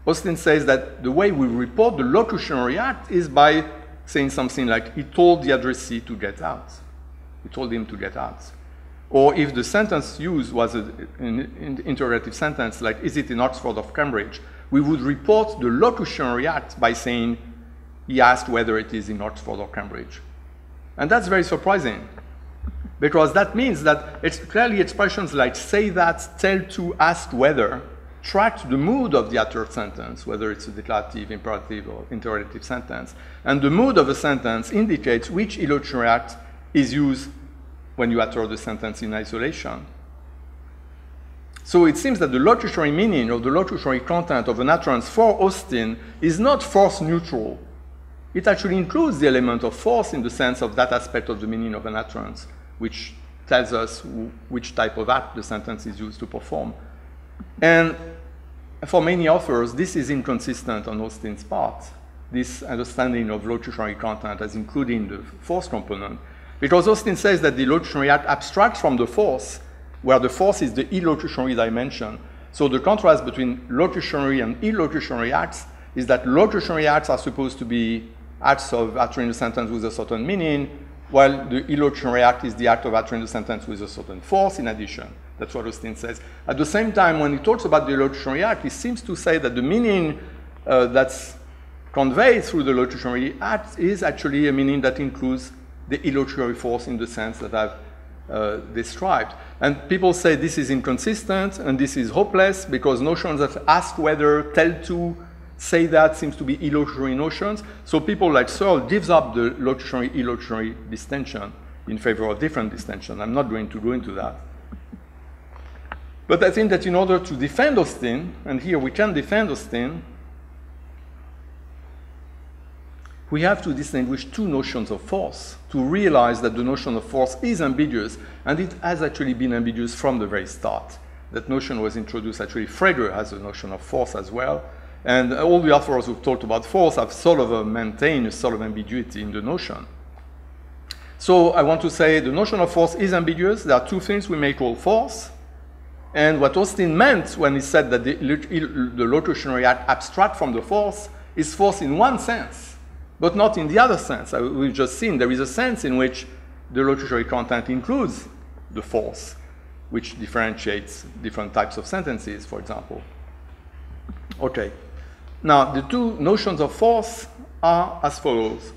Speaker 1: Austin says that the way we report the locutionary act is by saying something like, he told the addressee to get out. He told him to get out. Or if the sentence used was an interrogative sentence like, is it in Oxford or Cambridge, we would report the locutionary act by saying, he asked whether it is in Oxford or Cambridge. And that's very surprising, because that means that it's clearly expressions like say that, tell to, ask whether, track the mood of the uttered sentence, whether it's a declarative, imperative, or interrogative sentence. And the mood of a sentence indicates which illocutionary act is used when you utter the sentence in isolation. So it seems that the locutionary meaning or the locutionary content of an utterance for Austin is not force neutral. It actually includes the element of force in the sense of that aspect of the meaning of an utterance, which tells us which type of act the sentence is used to perform. And for many authors, this is inconsistent on Austin's part, this understanding of locutionary content as including the force component, because Austin says that the locutionary act abstracts from the force, where the force is the illocutionary dimension. So the contrast between locutionary and illocutionary acts is that locutionary acts are supposed to be acts of uttering a sentence with a certain meaning, while the illocutionary act is the act of uttering the sentence with a certain force in addition. That's what Austin says. At the same time, when he talks about the illocutionary act, he seems to say that the meaning that's conveyed through the locutionary act is actually a meaning that includes the illocutionary force in the sense that I've described. And people say this is inconsistent and this is hopeless because notions that ask whether, tell to, say that seems to be illocutionary notions. So people like Searle gives up the locutionary-illocutionary distinction in favor of different distinction. I'm not going to go into that. But I think that in order to defend Austin, and here we can defend Austin, we have to distinguish two notions of force to realize that the notion of force is ambiguous, and it has actually been ambiguous from the very start. That notion was introduced, actually, Frege has a notion of force as well, and all the authors who've talked about force have sort of maintained a sort of ambiguity in the notion. So I want to say the notion of force is ambiguous. There are two things we may call force, and what Austin meant when he said that the locutionary act abstract from the force is force in one sense, but not in the other sense. We've just seen there is a sense in which the locutionary content includes the force, which differentiates different types of sentences, for example. Okay. Now, the two notions of force are as follows.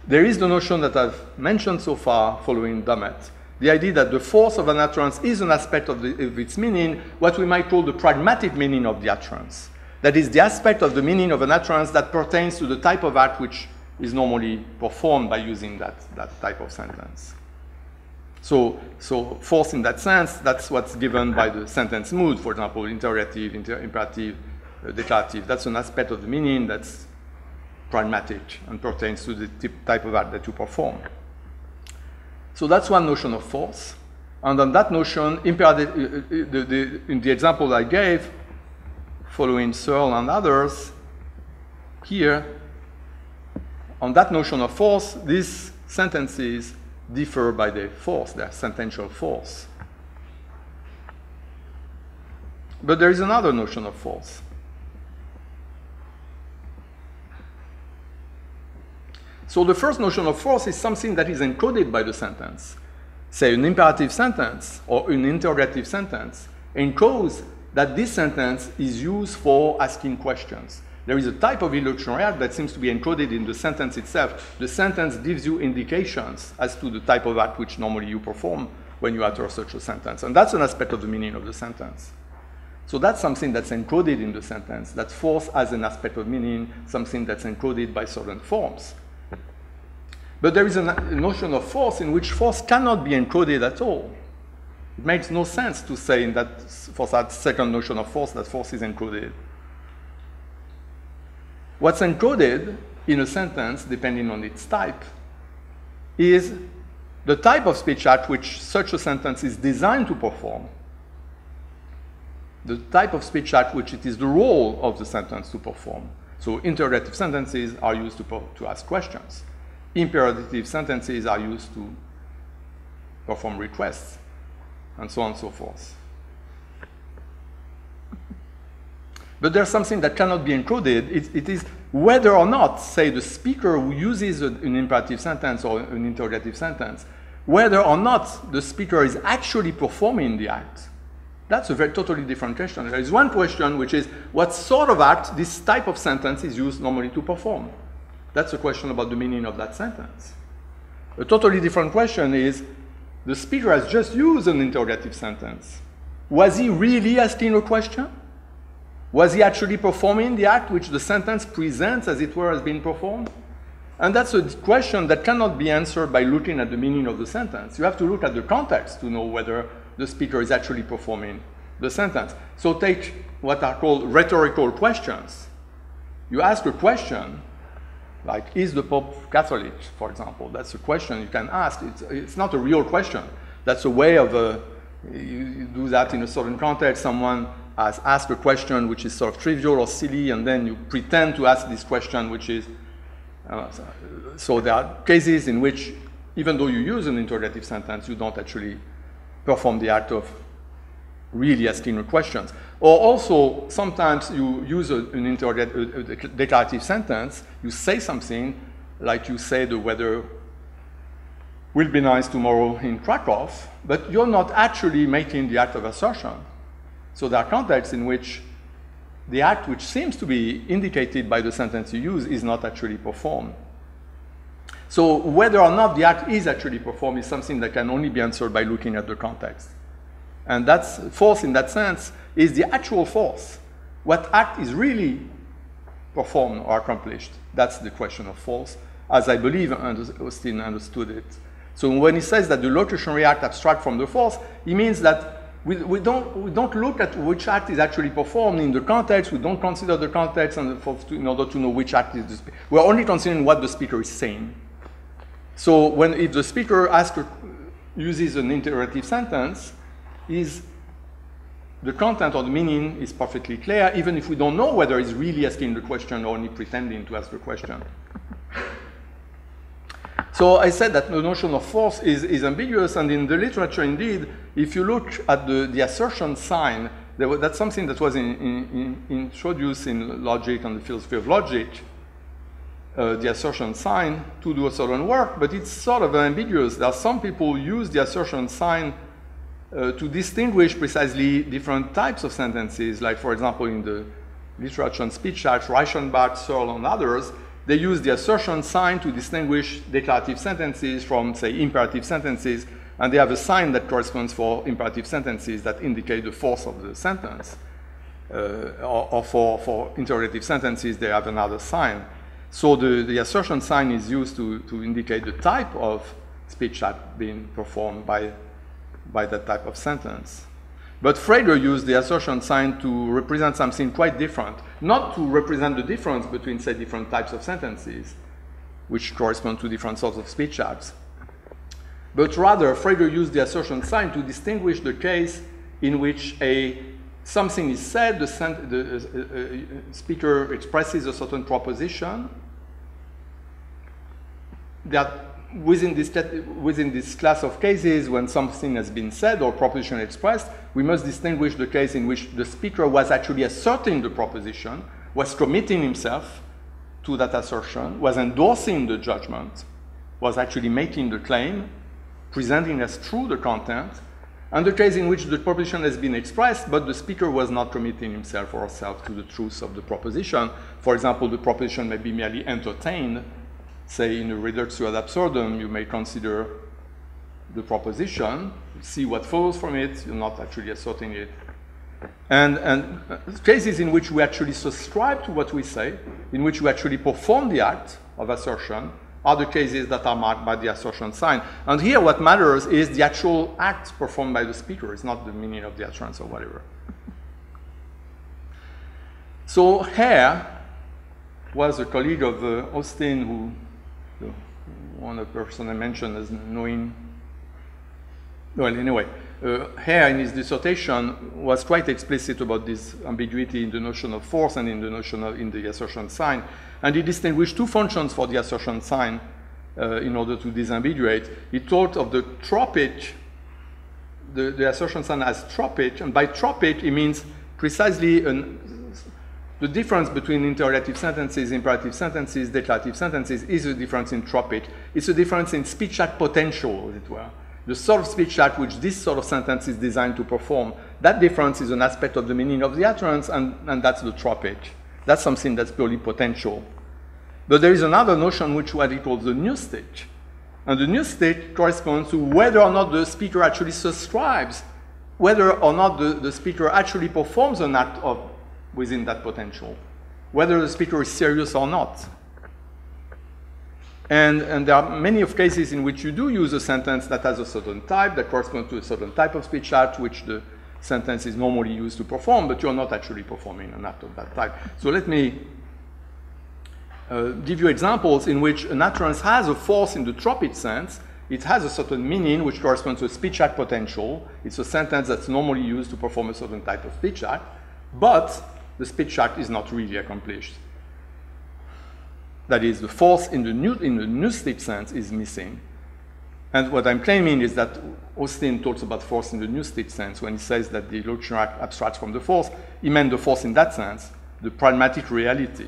Speaker 1: There is the notion that I've mentioned so far following Dummett, the idea that the force of an utterance is an aspect of its meaning, what we might call the pragmatic meaning of the utterance. That is the aspect of the meaning of an utterance that pertains to the type of act which is normally performed by using that type of sentence. So force in that sense, that's what's given by the sentence mood, for example, interrogative, imperative, declarative. That's an aspect of the meaning that's pragmatic and pertains to the type of act that you perform. So that's one notion of force. And on that notion, imperative, in the example I gave, following Searle and others, here, on that notion of force, these sentences differ by their force, their sentential force. But there is another notion of force. So the first notion of force is something that is encoded by the sentence. Say an imperative sentence or an interrogative sentence encodes that this sentence is used for asking questions. There is a type of illocutionary act that seems to be encoded in the sentence itself. The sentence gives you indications as to the type of act which normally you perform when you utter such a sentence. And that's an aspect of the meaning of the sentence. So that's something that's encoded in the sentence. That force as an aspect of meaning, something that's encoded by certain forms. But there is a notion of force in which force cannot be encoded at all. It makes no sense to say in that, for that second notion of force, that force is encoded. What's encoded in a sentence, depending on its type, is the type of speech act which such a sentence is designed to perform, the type of speech act which it is the role of the sentence to perform. So interrogative sentences are used to ask questions. Imperative sentences are used to perform requests, and so on and so forth. But there's something that cannot be encoded. It is whether or not, say, the speaker who uses an imperative sentence or an interrogative sentence, whether or not the speaker is actually performing the act. That's a very totally different question. There is one question, which is what sort of act this type of sentence is used normally to perform. That's a question about the meaning of that sentence. A totally different question is, the speaker has just used an interrogative sentence. Was he really asking a question? Was he actually performing the act which the sentence presents, as it were, as being performed? And that's a question that cannot be answered by looking at the meaning of the sentence. You have to look at the context to know whether the speaker is actually performing the sentence. So take what are called rhetorical questions. You ask a question, like, is the Pope Catholic, for example? That's a question you can ask. It's not a real question. That's a way of, you do that in a certain context. Someone has asked a question which is sort of trivial or silly, and then you pretend to ask this question, which is, so there are cases in which, even though you use an interrogative sentence, you don't actually perform the act of really asking a question. Or also, sometimes you use a declarative sentence, you say something, like you say the weather will be nice tomorrow in Krakow, but you're not actually making the act of assertion. So there are contexts in which the act which seems to be indicated by the sentence you use is not actually performed. So whether or not the act is actually performed is something that can only be answered by looking at the context. And that's force in that sense is the actual force. What act is really performed or accomplished? That's the question of force, as I believe Austin understood it. So when he says that the locutionary act abstracts from the force, he means that we don't look at which act is actually performed in the context. We don't consider the context in order to know which act is the speaker. We're only considering what the speaker is saying. So if the speaker uses an interrogative sentence, the content or the meaning is perfectly clear, even if we don't know whether he's really asking the question or only pretending to ask the question. So I said that the notion of force is ambiguous, and in the literature, indeed, if you look at the assertion sign, that's something that was introduced in logic and the philosophy of logic, the assertion sign to do a certain work, but it's sort of ambiguous. There are some people who use the assertion sign to distinguish precisely different types of sentences, like, for example, in the literature and speech acts, Reichenbach, Searle, and others, they use the assertion sign to distinguish declarative sentences from, say, imperative sentences, and they have a sign that corresponds for imperative sentences that indicate the force of the sentence. Or for interrogative sentences, they have another sign. So the assertion sign is used to indicate the type of speech act being performed by that type of sentence. But Frege used the assertion sign to represent something quite different, not to represent the difference between, say, different types of sentences, which correspond to different sorts of speech acts, but rather Frege used the assertion sign to distinguish the case in which a something is said, the speaker expresses a certain proposition, that within this class of cases, when something has been said or proposition expressed, we must distinguish the case in which the speaker was actually asserting the proposition, was committing himself to that assertion, was endorsing the judgment, was actually making the claim, presenting as true the content, and the case in which the proposition has been expressed, but the speaker was not committing himself or herself to the truth of the proposition. For example, the proposition may be merely entertained. Say in a reductio ad absurdum, you may consider the proposition, see what follows from it, you're not actually asserting it. And cases in which we actually subscribe to what we say, in which we actually perform the act of assertion, are the cases that are marked by the assertion sign. And here what matters is the actual act performed by the speaker. It's not the meaning of the utterance or whatever. So Hare was a colleague of Austin, who one of the person I mentioned as knowing. Well, anyway, Hare in his dissertation was quite explicit about this ambiguity in the notion of force and in the notion of in the assertion sign. And he distinguished two functions for the assertion sign in order to disambiguate. He thought of the tropic, the assertion sign as tropic, and by tropic he means precisely the difference between interrogative sentences, imperative sentences, declarative sentences is a difference in tropic. It's a difference in speech act potential, as it were. The sort of speech act which this sort of sentence is designed to perform, that difference is an aspect of the meaning of the utterance, and that's the tropic. That's something that's purely potential. But there is another notion which what he calls the new state. And the new state corresponds to whether or not the speaker actually subscribes, whether or not the speaker actually performs an act within that potential, whether the speaker is serious or not. And there are many of cases in which you do use a sentence that has a certain type, that corresponds to a certain type of speech act, which the sentence is normally used to perform, but you're not actually performing an act of that type. So let me give you examples in which an utterance has a force in the tropic sense. It has a certain meaning which corresponds to a speech act potential. It's a sentence that's normally used to perform a certain type of speech act, but the speech act is not really accomplished. That is, the force in the new state sense is missing. And what I'm claiming is that Austin talks about force in the new state sense when he says that the illocutionary act abstracts from the force. He meant the force in that sense, the pragmatic reality.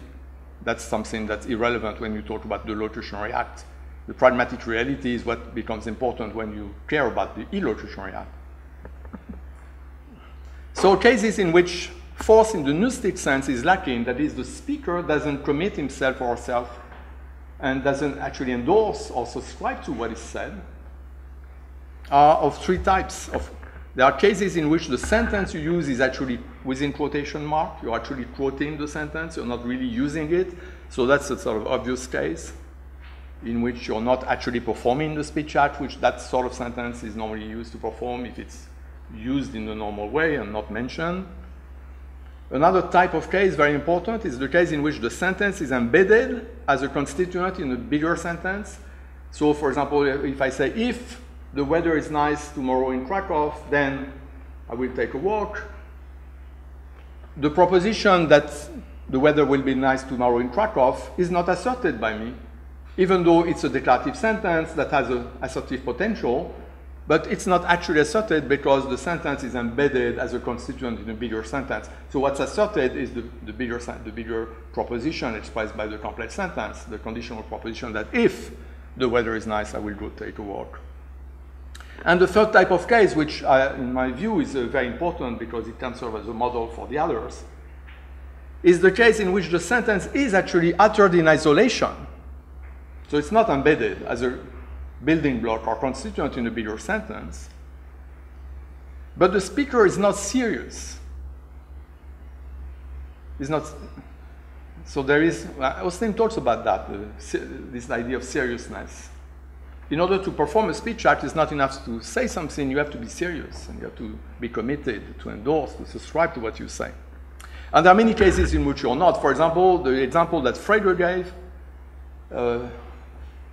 Speaker 1: That's something that's irrelevant when you talk about the locutionary act. The pragmatic reality is what becomes important when you care about the illocutionary act. So cases in which force in the new state sense is lacking, that is, the speaker doesn't commit himself or herself and doesn't actually endorse or subscribe to what is said, are of three types. There are cases in which the sentence you use is actually within quotation mark. You're actually quoting the sentence. You're not really using it. So that's a sort of obvious case in which you're not actually performing the speech act, which that sort of sentence is normally used to perform if it's used in the normal way and not mentioned. Another type of case, very important, is the case in which the sentence is embedded as a constituent in a bigger sentence. So, for example, if I say, if the weather is nice tomorrow in Krakow, then I will take a walk. The proposition that the weather will be nice tomorrow in Krakow is not asserted by me, even though it's a declarative sentence that has an assertive potential, but it's not actually asserted because the sentence is embedded as a constituent in a bigger sentence. So what's asserted is the bigger proposition expressed by the complex sentence, the conditional proposition that if the weather is nice, I will go take a walk. And the third type of case, which in my view is very important because it can serve as a model for the others, is the case in which the sentence is actually uttered in isolation. So it's not embedded as a building block or constituent in a bigger sentence, but the speaker is not serious. Is not. So there is. Austin talks about that. This idea of seriousness. In order to perform a speech act, it's not enough to say something. You have to be serious, and you have to be committed, to endorse, to subscribe to what you say. And there are many cases in which you're not. For example, the example that Frege gave.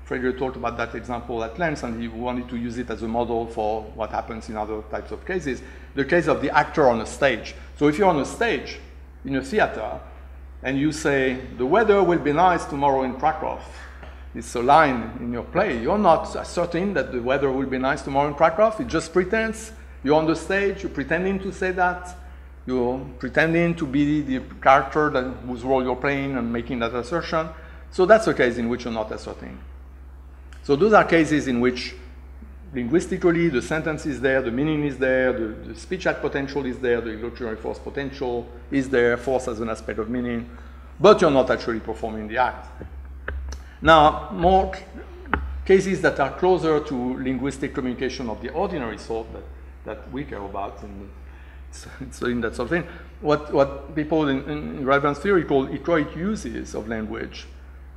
Speaker 1: Frederick talked about that example at length, and he wanted to use it as a model for what happens in other types of cases. The case of the actor on a stage. So if you're on a stage in a theater, and you say, the weather will be nice tomorrow in Krakow. It's a line in your play. You're not certain that the weather will be nice tomorrow in Krakow. It just pretends. You're on the stage, you're pretending to say that. You're pretending to be the character whose role you're playing and making that assertion. So that's a case in which you're not asserting. So those are cases in which linguistically the sentence is there, the meaning is there, the speech act potential is there, the illocutionary force potential is there, force as an aspect of meaning, but you're not actually performing the act. Now, more cases that are closer to linguistic communication of the ordinary sort that we care about, and it's in that sort of thing, what people in relevance theory call echoic uses of language.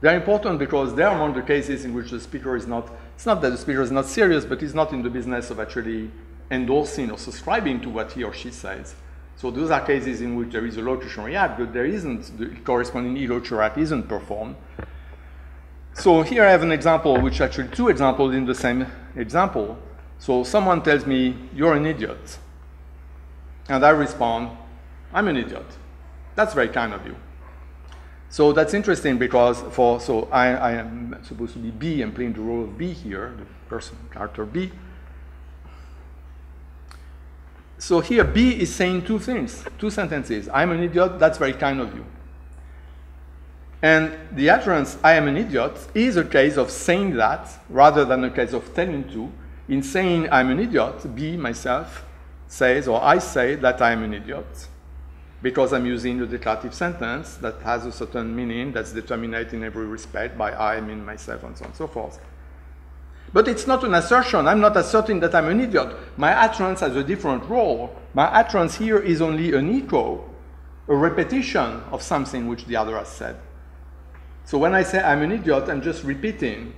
Speaker 1: They're important because they're among the cases in which the speaker is not, it's not that the speaker is not serious, but he's not in the business of actually endorsing or subscribing to what he or she says. So those are cases in which there is a locutionary act, but there isn't, the corresponding illocutionary act isn't performed. So here I have an example, which actually two examples in the same example. So someone tells me, you're an idiot. And I respond, I'm an idiot. That's very kind of you. So that's interesting because I am supposed to be B, I'm playing the role of B here, the person, character B. So here B is saying two things, two sentences. I'm an idiot, that's very kind of you. And the utterance, I am an idiot, is a case of saying that rather than a case of telling to. In saying I'm an idiot, B, myself, says, or I say that I am an idiot, because I'm using a declarative sentence that has a certain meaning that's determined in every respect by I mean myself and so on and so forth. But it's not an assertion. I'm not asserting that I'm an idiot. My utterance has a different role. My utterance here is only an echo, a repetition of something which the other has said. So when I say I'm an idiot, I'm just repeating,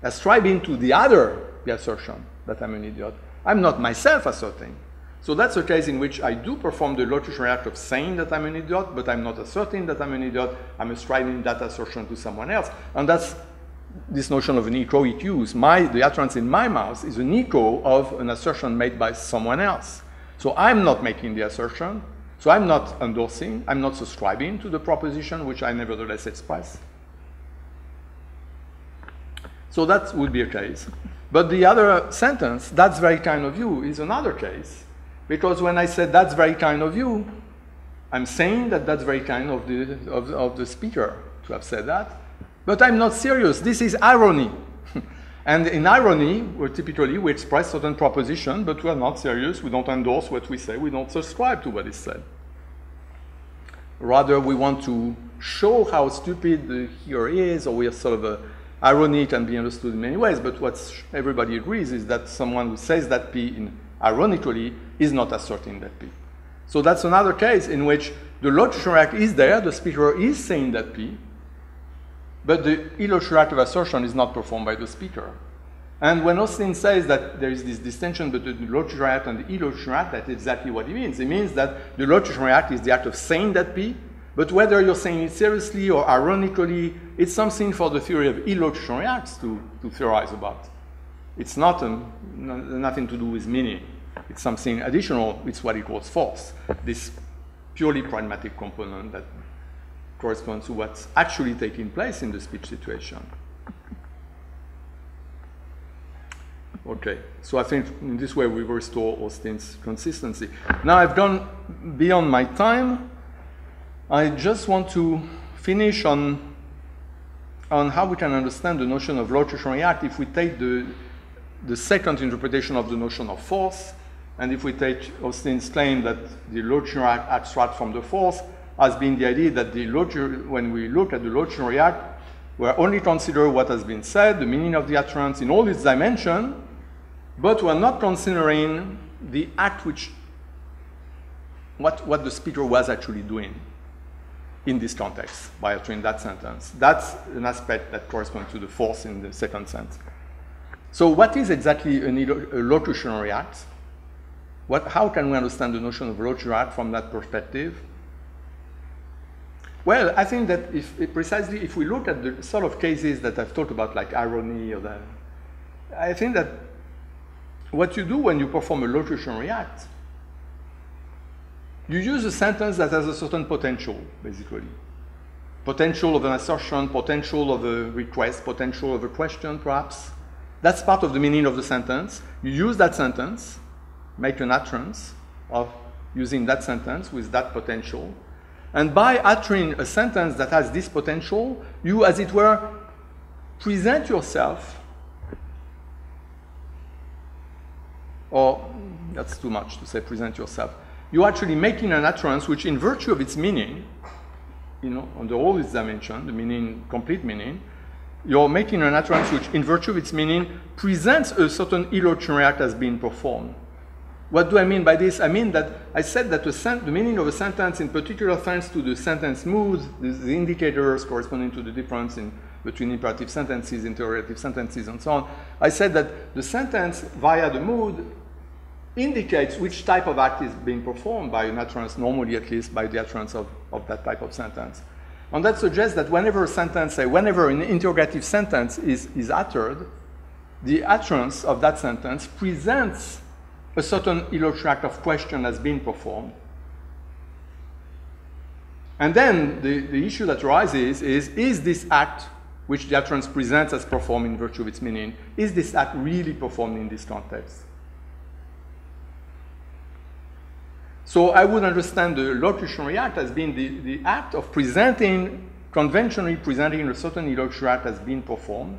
Speaker 1: ascribing to the other the assertion that I'm an idiot. I'm not myself asserting. So that's a case in which I do perform the locutionary act of saying that I'm an idiot, but I'm not asserting that I'm an idiot. I'm ascribing that assertion to someone else. And that's this notion of an echoic use. The utterance in my mouth is an echo of an assertion made by someone else. So I'm not making the assertion. So I'm not endorsing. I'm not subscribing to the proposition which I nevertheless express. So that would be a case. But the other sentence, that's very kind of you, is another case. Because when I said that's very kind of you, I'm saying that that's very kind of the speaker to have said that. But I'm not serious. This is irony. And in irony, we express certain proposition, but we are not serious. We don't endorse what we say. We don't subscribe to what is said. Rather, we want to show how stupid the hearer is, or we are sort of irony can be understood in many ways. But what everybody agrees is that someone who says that P ironically is not asserting that P. So that's another case in which the locutionary act is there, the speaker is saying that P, but the illocutionary act of assertion is not performed by the speaker. And when Austin says that there is this distinction between the locutionary act and the illocutionary act, that's exactly what he means. It means that the locutionary act is the act of saying that P, but whether you're saying it seriously or ironically, it's something for the theory of illocutionary acts to theorize about. It's not nothing to do with meaning. It's something additional. It's what he calls force, this purely pragmatic component that corresponds to what's actually taking place in the speech situation. Okay, so I think in this way we restore Austin's consistency. Now I've gone beyond my time. I just want to finish on how we can understand the notion of locutionary act if we take the second interpretation of the notion of force, and if we take Austin's claim that the locutionary act abstracts from the force as being the idea that when we look at the locutionary act, we're only considering what has been said, the meaning of the utterance in all its dimensions, but we're not considering the act what the speaker was actually doing in this context by uttering that sentence. That's an aspect that corresponds to the force in the second sense. So what is exactly a locutionary act? How can we understand the notion of locutionary act from that perspective? Well, I think that precisely if we look at the sort of cases that I've talked about, like irony or that, I think that what you do when you perform a locutionary act, you use a sentence that has a certain potential, basically. Potential of an assertion, potential of a request, potential of a question, perhaps. That's part of the meaning of the sentence. You use that sentence, make an utterance of using that sentence with that potential. And by uttering a sentence that has this potential, you, as it were, present yourself, or that's too much to say present yourself. You're actually making an utterance which, in virtue of its meaning, under all its dimensions, the meaning, complete meaning, you're making an utterance which, in virtue of its meaning, presents a certain illocutionary act as being performed. What do I mean by this? I mean that I said that the meaning of a sentence, in particular thanks to the sentence mood, the indicators corresponding to the difference between imperative sentences, interrogative sentences, and so on. I said that the sentence via the mood indicates which type of act is being performed by an utterance, normally at least by the utterance of that type of sentence. And that suggests that whenever a sentence, say, whenever an interrogative sentence is uttered, the utterance of that sentence presents a certain illocutionary act of question as being performed. And then the issue that arises is this act which the utterance presents as performed in virtue of its meaning, is this act really performed in this context? So I would understand the locutionary act as being the act of conventionally presenting a certain illocutionary act as being performed.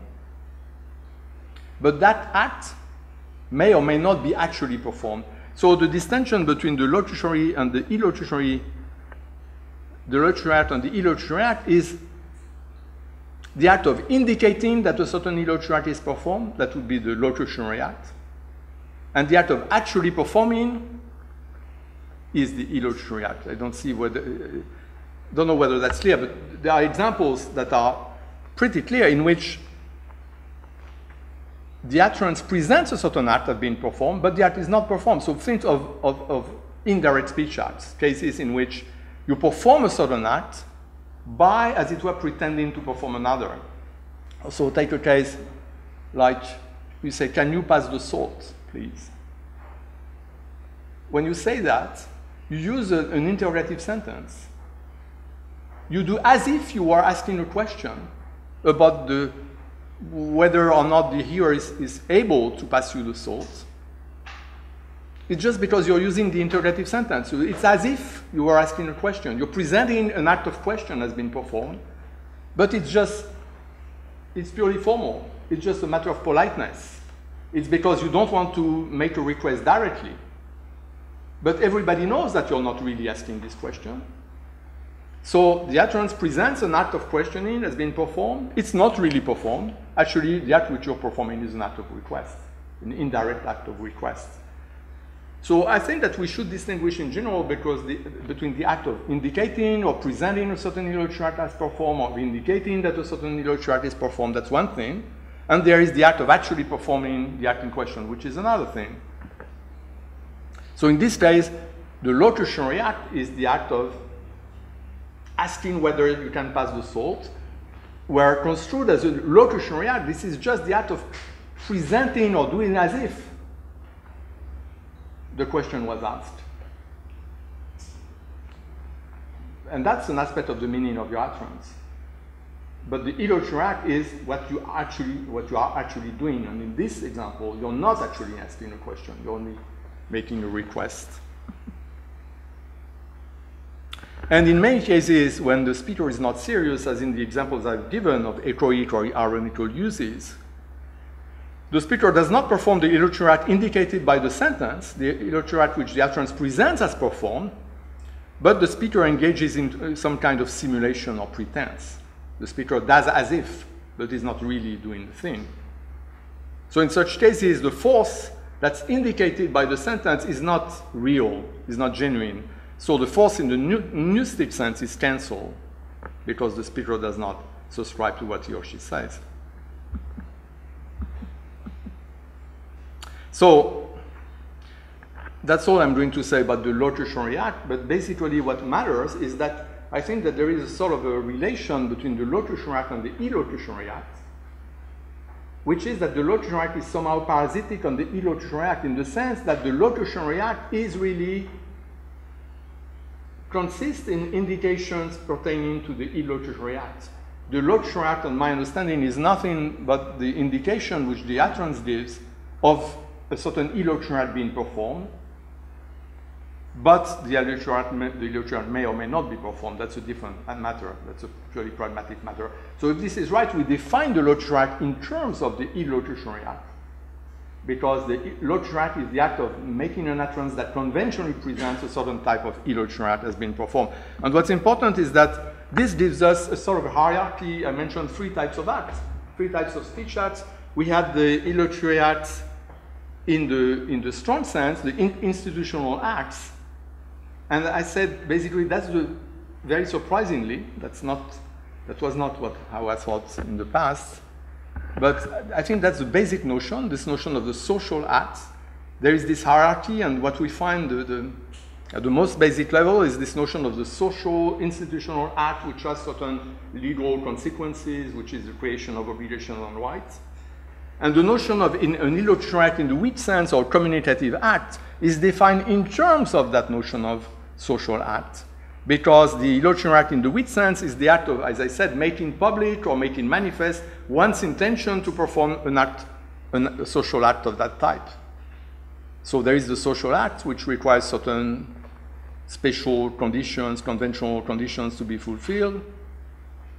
Speaker 1: But that act may or may not be actually performed. So the distinction between the locutionary and the illocutionary, the locutionary act and the illocutionary act is the act of indicating that a certain illocutionary act is performed, that would be the locutionary act. And the act of actually performing is the illocutionary act. I don't know whether that's clear, but there are examples that are pretty clear in which the utterance presents a certain act as being performed, but the act is not performed. So think of indirect speech acts, cases in which you perform a certain act by, as it were, pretending to perform another. So take a case like you say, "Can you pass the salt, please?" When you say that, you use an interrogative sentence. You do as if you are asking a question about whether or not the hearer is able to pass you the salt. It's just because you're using the interrogative sentence. So it's as if you are asking a question. You're presenting an act of question has been performed, but it's purely formal. It's just a matter of politeness. It's because you don't want to make a request directly. But everybody knows that you're not really asking this question. So the utterance presents an act of questioning has been performed. It's not really performed. Actually, the act which you're performing is an act of request, an indirect act of request. So I think that we should distinguish in general between the act of indicating or presenting a certain illocutionary act as performed, or indicating that a certain illocutionary act is performed, that's one thing. And there is the act of actually performing the act in question, which is another thing. So in this case, the locutionary act is the act of asking whether you can pass the salt. Where construed as a locutionary act, this is just the act of presenting or doing as if the question was asked. And that's an aspect of the meaning of your utterance. But the illocutionary act is what you are actually doing. And in this example, you're not actually asking a question. You're only making a request. And in many cases, when the speaker is not serious, as in the examples I've given of echoic or ironical uses, the speaker does not perform the illocutionary act indicated by the sentence, the illocutionary act which the utterance presents as performed, but the speaker engages in some kind of simulation or pretense. The speaker does as if, but is not really doing the thing. So in such cases, the force that's indicated by the sentence is not real, is not genuine. So the force in the gnostic sense is cancelled because the speaker does not subscribe to what he or she says. So that's all I'm going to say about the locutionary act, but basically what matters is that I think that there is a sort of a relation between the locutionary act and the illocutionary act, which is that the locutionary act is somehow parasitic on the illocutionary act in the sense that the locutionary act is really consists in indications pertaining to the illocutionary act. The locutionary act, on my understanding, is nothing but the indication which the utterance gives of a certain illocutionary act being performed, but the illocutionary act may or may not be performed. That's a different matter. That's a purely pragmatic matter. So if this is right, we define the locutionary act in terms of the illocutionary act, because the locutionary act is the act of making an utterance that conventionally presents a certain type of illocutionary act has been performed. And what's important is that this gives us a sort of hierarchy. I mentioned 3 types of acts, 3 types of speech acts. We had the illocutionary acts in the strong sense, the institutional acts. And I said, basically, that's very surprisingly, that was not how I thought in the past. But I think that's the basic notion, this notion of the social acts. There is this hierarchy, and what we find at the most basic level is this notion of the social institutional act, which has certain legal consequences, which is the creation of obligations and rights. And the notion of an illocutionary act in the weak sense or communicative act is defined in terms of that notion of social act, because the illocutionary act in the weak sense is the act of, as I said, making public or making manifest one's intention to perform an act, a social act of that type. So there is the social act, which requires certain special conditions, conventional conditions to be fulfilled.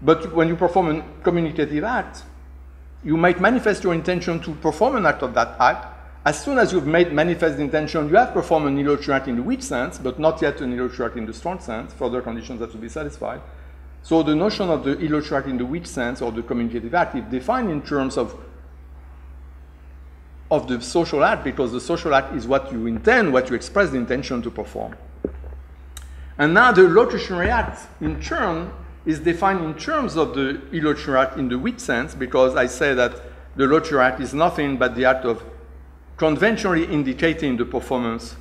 Speaker 1: But when you perform a communicative act, you might manifest your intention to perform an act of that act. As soon as you've made manifest the intention, you have performed an illocutionary act in the weak sense, but not yet an illocutionary act in the strong sense. Further conditions have to be satisfied. So the notion of the illocutionary act in the weak sense or the communicative act is defined in terms of the social act, because the social act is what you intend, what you express the intention to perform. And now the locutionary act, in turn, is defined in terms of the illocutionary act in the weak sense, because I say that the locutionary act is nothing but the act of conventionally indicating the performance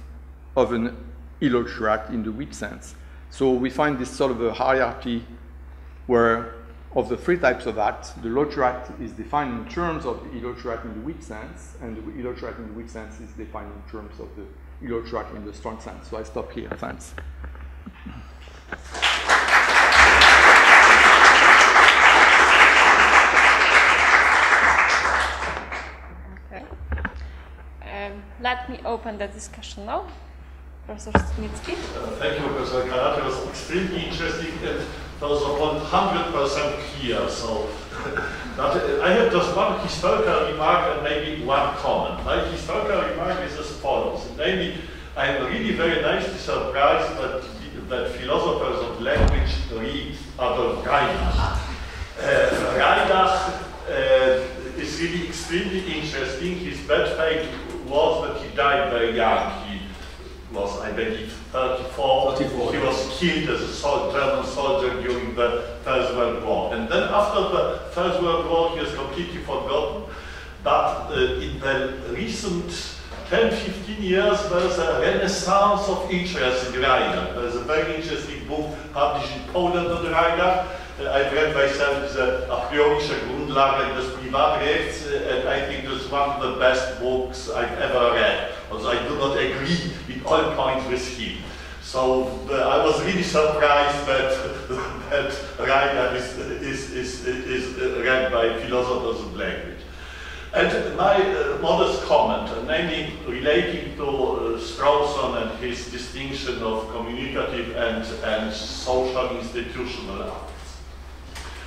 Speaker 1: of an illocutionary act in the weak sense. So we find this sort of a hierarchy where of the 3 types of acts, the locutionary act is defined in terms of the illocutionary act in the weak sense, and the illocutionary act in the weak sense is defined in terms of the illocutionary act in the strong sense. So I stop here. Thanks.
Speaker 2: Let me open the discussion now. Professor Stenius.
Speaker 3: Thank you, Professor Recanati. It was extremely interesting and was 100% clear. So, I have just one historical remark and maybe one comment. My historical remark is as follows. Namely, I am really very nicely surprised that philosophers of language read Adolf Reichenbach. Reichenbach is really extremely interesting. His bad fate was that he died very young. He was, I believe, 34. He was killed as a German soldier during the First World War. And then after the First World War, he was completely forgotten. But in the recent 10-15 years, there's a renaissance of interest in Reichenbach. There's a very interesting book published in Poland on Reichenbach. I've read myself the A priorische Grundlage des Privatrechts, and I think it's one of the best books I've ever read. Also, I do not agree in all points with him. So I was really surprised that Reichenbach is read by philosophers of language. And my modest comment, namely relating to Strawson and his distinction of communicative and social institutional acts.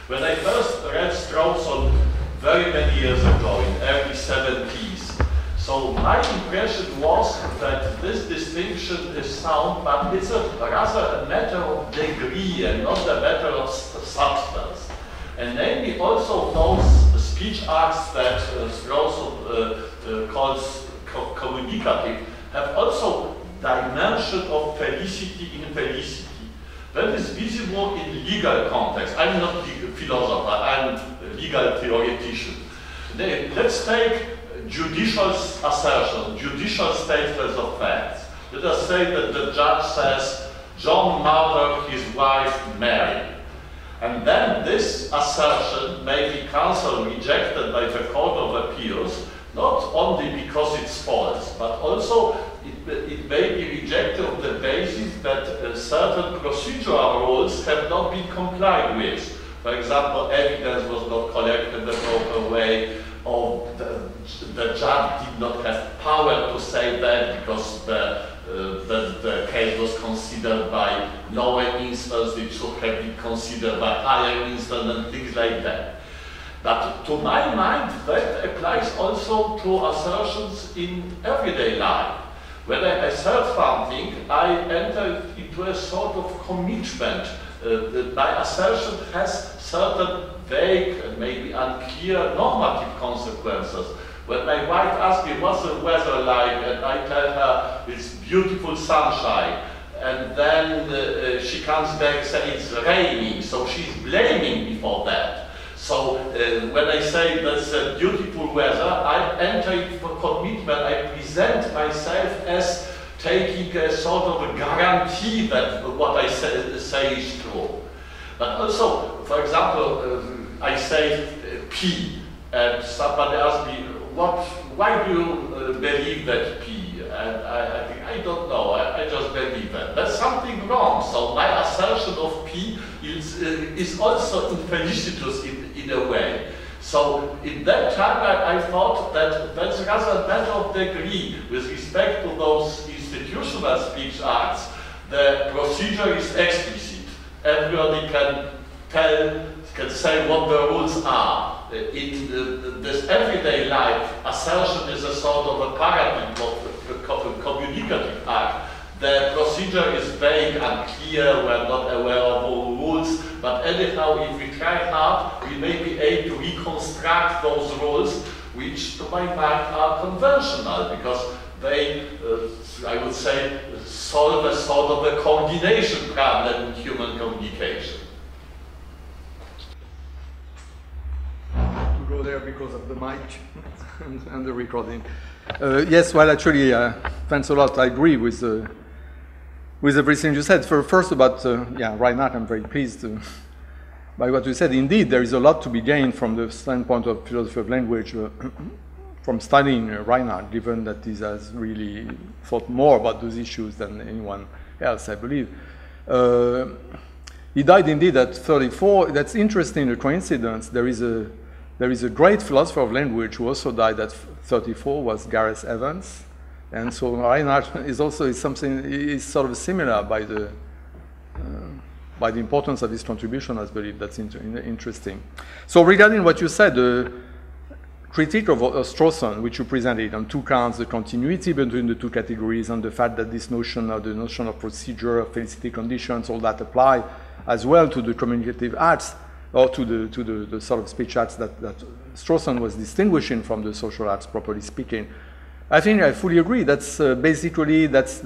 Speaker 3: When I first read Strawson very many years ago, in early 70s, so my impression was that this distinction is sound, but it's rather a matter of degree and not a matter of substance. And namely also those speech acts that Strawson calls communicative have also dimension of felicity in felicity. That is visible in legal context. I'm not a philosopher, I'm a legal theoretician. Let's take judicial assertion, judicial statements of facts. Let us say that the judge says John murdered his wife Mary. And then this assertion may be cancelled, rejected by the Court of Appeals, not only because it's false, but also it may be rejected on the basis that certain procedural rules have not been complied with. For example, evidence was not collected in the proper way, or the judge did not have power to say that because the case was considered by lower instance, it should have been considered by higher instance, and things like that. But to my mind, that applies also to assertions in everyday life. When I assert something, I enter into a sort of commitment. My assertion has certain vague and maybe unclear normative consequences. When my wife asks me what's the weather like, and I tell her it's beautiful sunshine, and then she comes back and says it's raining, so she's blaming me for that. So when I say that's a beautiful weather, I enter into a commitment, I present myself as taking a sort of a guarantee that what I say is true. But also, for example, I say P, and somebody asks me, why do you believe that P? And I think, I don't know, I just believe that. There's something wrong, so my assertion of P is also infelicitous in a way. So in that time I thought that that's rather a matter of degree with respect to those institutional speech acts. The procedure is explicit. Everybody can say what the rules are. In this everyday life, assertion is a sort of a paradigm of communicative act. The procedure is vague, unclear, we're not aware of all rules, but anyhow, if we try hard, we may be able to reconstruct those rules, which to my mind are conventional, because they, I would say, solve a sort of a coordination problem in human communication.
Speaker 1: To go there because of the mic and the recording. Yes, well, actually, thanks a lot. I agree with everything you said. First about, Reinhardt, I'm very pleased by what you said. Indeed, there is a lot to be gained from the standpoint of philosophy of language from studying Reinhardt, given that he has really thought more about those issues than anyone else, I believe. He died indeed at 34. That's interesting, a coincidence. There is a great philosopher of language who also died at 34, was Gareth Evans. And so Reinhardt is sort of similar by the importance of his contribution, I believe. That's interesting. So regarding what you said, the critique of Strawson, which you presented on two counts, the continuity between the two categories and the fact that the notion of procedure, felicity conditions, all that apply as well to the communicative acts, or to the sort of speech acts that Strawson was distinguishing from the social acts, properly speaking. I think I fully agree. That's basically that's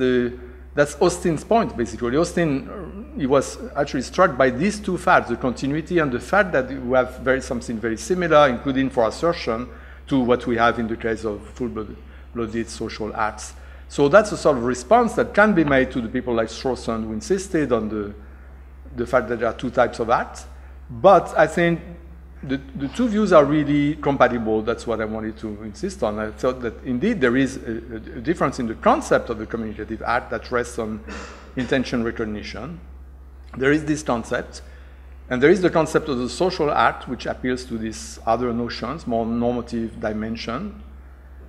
Speaker 1: Austin's point. Basically, Austin he was actually struck by these two facts: the continuity and the fact that we have something very similar, including for assertion, to what we have in the case of full-blooded social acts. So that's a sort of response that can be made to the people like Strawson who insisted on the fact that there are two types of acts. But I think the two views are really compatible. That's what I wanted to insist on. I thought that indeed there is a difference in the concept of the communicative act that rests on intention recognition. There is this concept, and there is the concept of the social act, which appeals to these other notions, more normative dimension.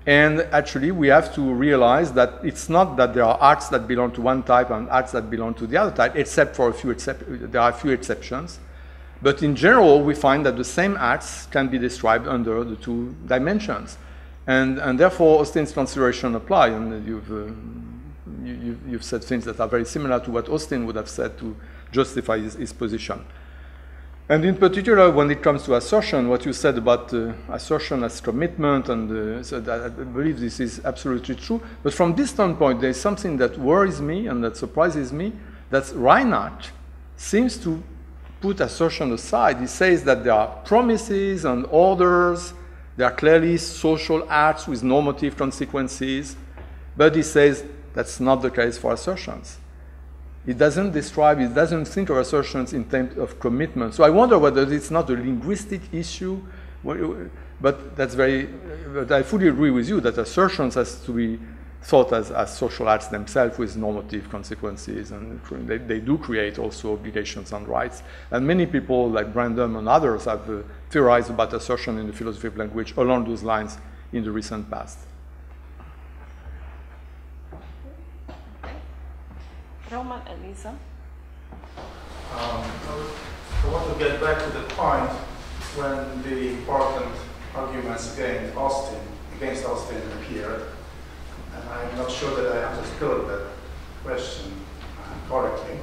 Speaker 1: And actually, we have to realize that it's not that there are acts that belong to one type and acts that belong to the other type, except for there are a few exceptions. But in general, we find that the same acts can be described under the two dimensions. And therefore, Austin's consideration apply. And you've said things that are very similar to what Austin would have said to justify his position. And in particular, when it comes to assertion, what you said about assertion as commitment, and so that I believe this is absolutely true. But from this standpoint, there's something that worries me and that surprises me, that Reinhardt seems to put assertion aside. He says that there are promises and orders, there are clearly social acts with normative consequences, but he says that's not the case for assertions. It doesn't describe, it doesn't think of assertions in terms of commitment. So I wonder whether it's not a linguistic issue, but that's very, but I fully agree with you that assertions has to be thought as social acts themselves with normative consequences, and they do create also obligations and rights. And many people like Brandon and others have theorized about assertion in the philosophy of language along those lines in the recent past.
Speaker 2: Roman and Lisa.
Speaker 4: I want to get back to the point when the important arguments against Austin appeared. And I'm not sure that I understood that question correctly.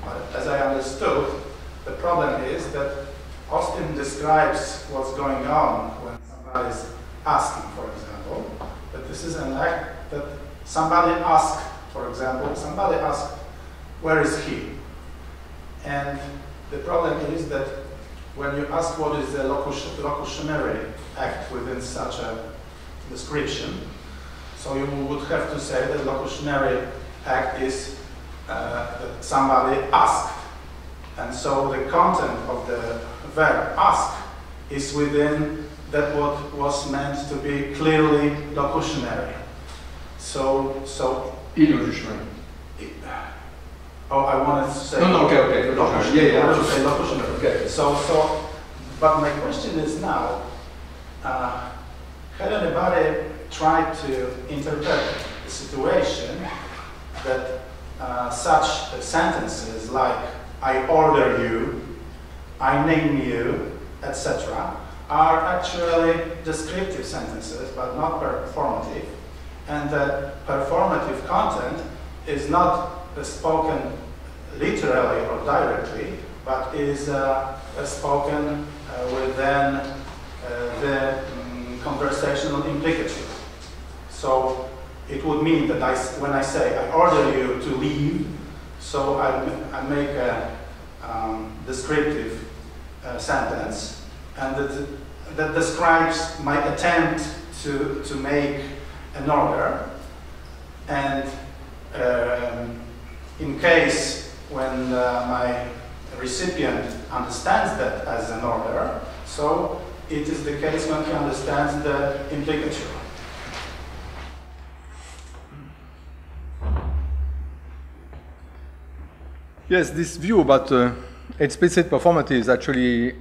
Speaker 4: But as I understood, the problem is that Austin describes what's going on when somebody is asking, for example, that this is an act that somebody asks, for example, somebody asks, where is he? And the problem is that when you ask what is the locutionary act within such a description, so you would have to say that locutionary act is that somebody asked. And so the content of the verb ask is within that what was meant to be clearly locutionary. So
Speaker 1: Illocutionary.
Speaker 4: Oh, I wanted to say.
Speaker 1: No, okay.
Speaker 4: Locutionary.
Speaker 1: Yeah.
Speaker 4: I wanted to say locutionary.
Speaker 1: Okay.
Speaker 4: So, but my question is now, had anybody tried to interpret the situation that such sentences like I order you, I name you, etc. are actually descriptive sentences, but not performative, and that performative content is not spoken literally or directly, but is spoken within the conversational implicative. So it would mean that when I say I order you to leave, so I make a descriptive sentence, and that describes my attempt to make an order. And in case when my recipient understands that as an order, so it is the case when he understands the implicature.
Speaker 1: Yes, this view about explicit performatives actually,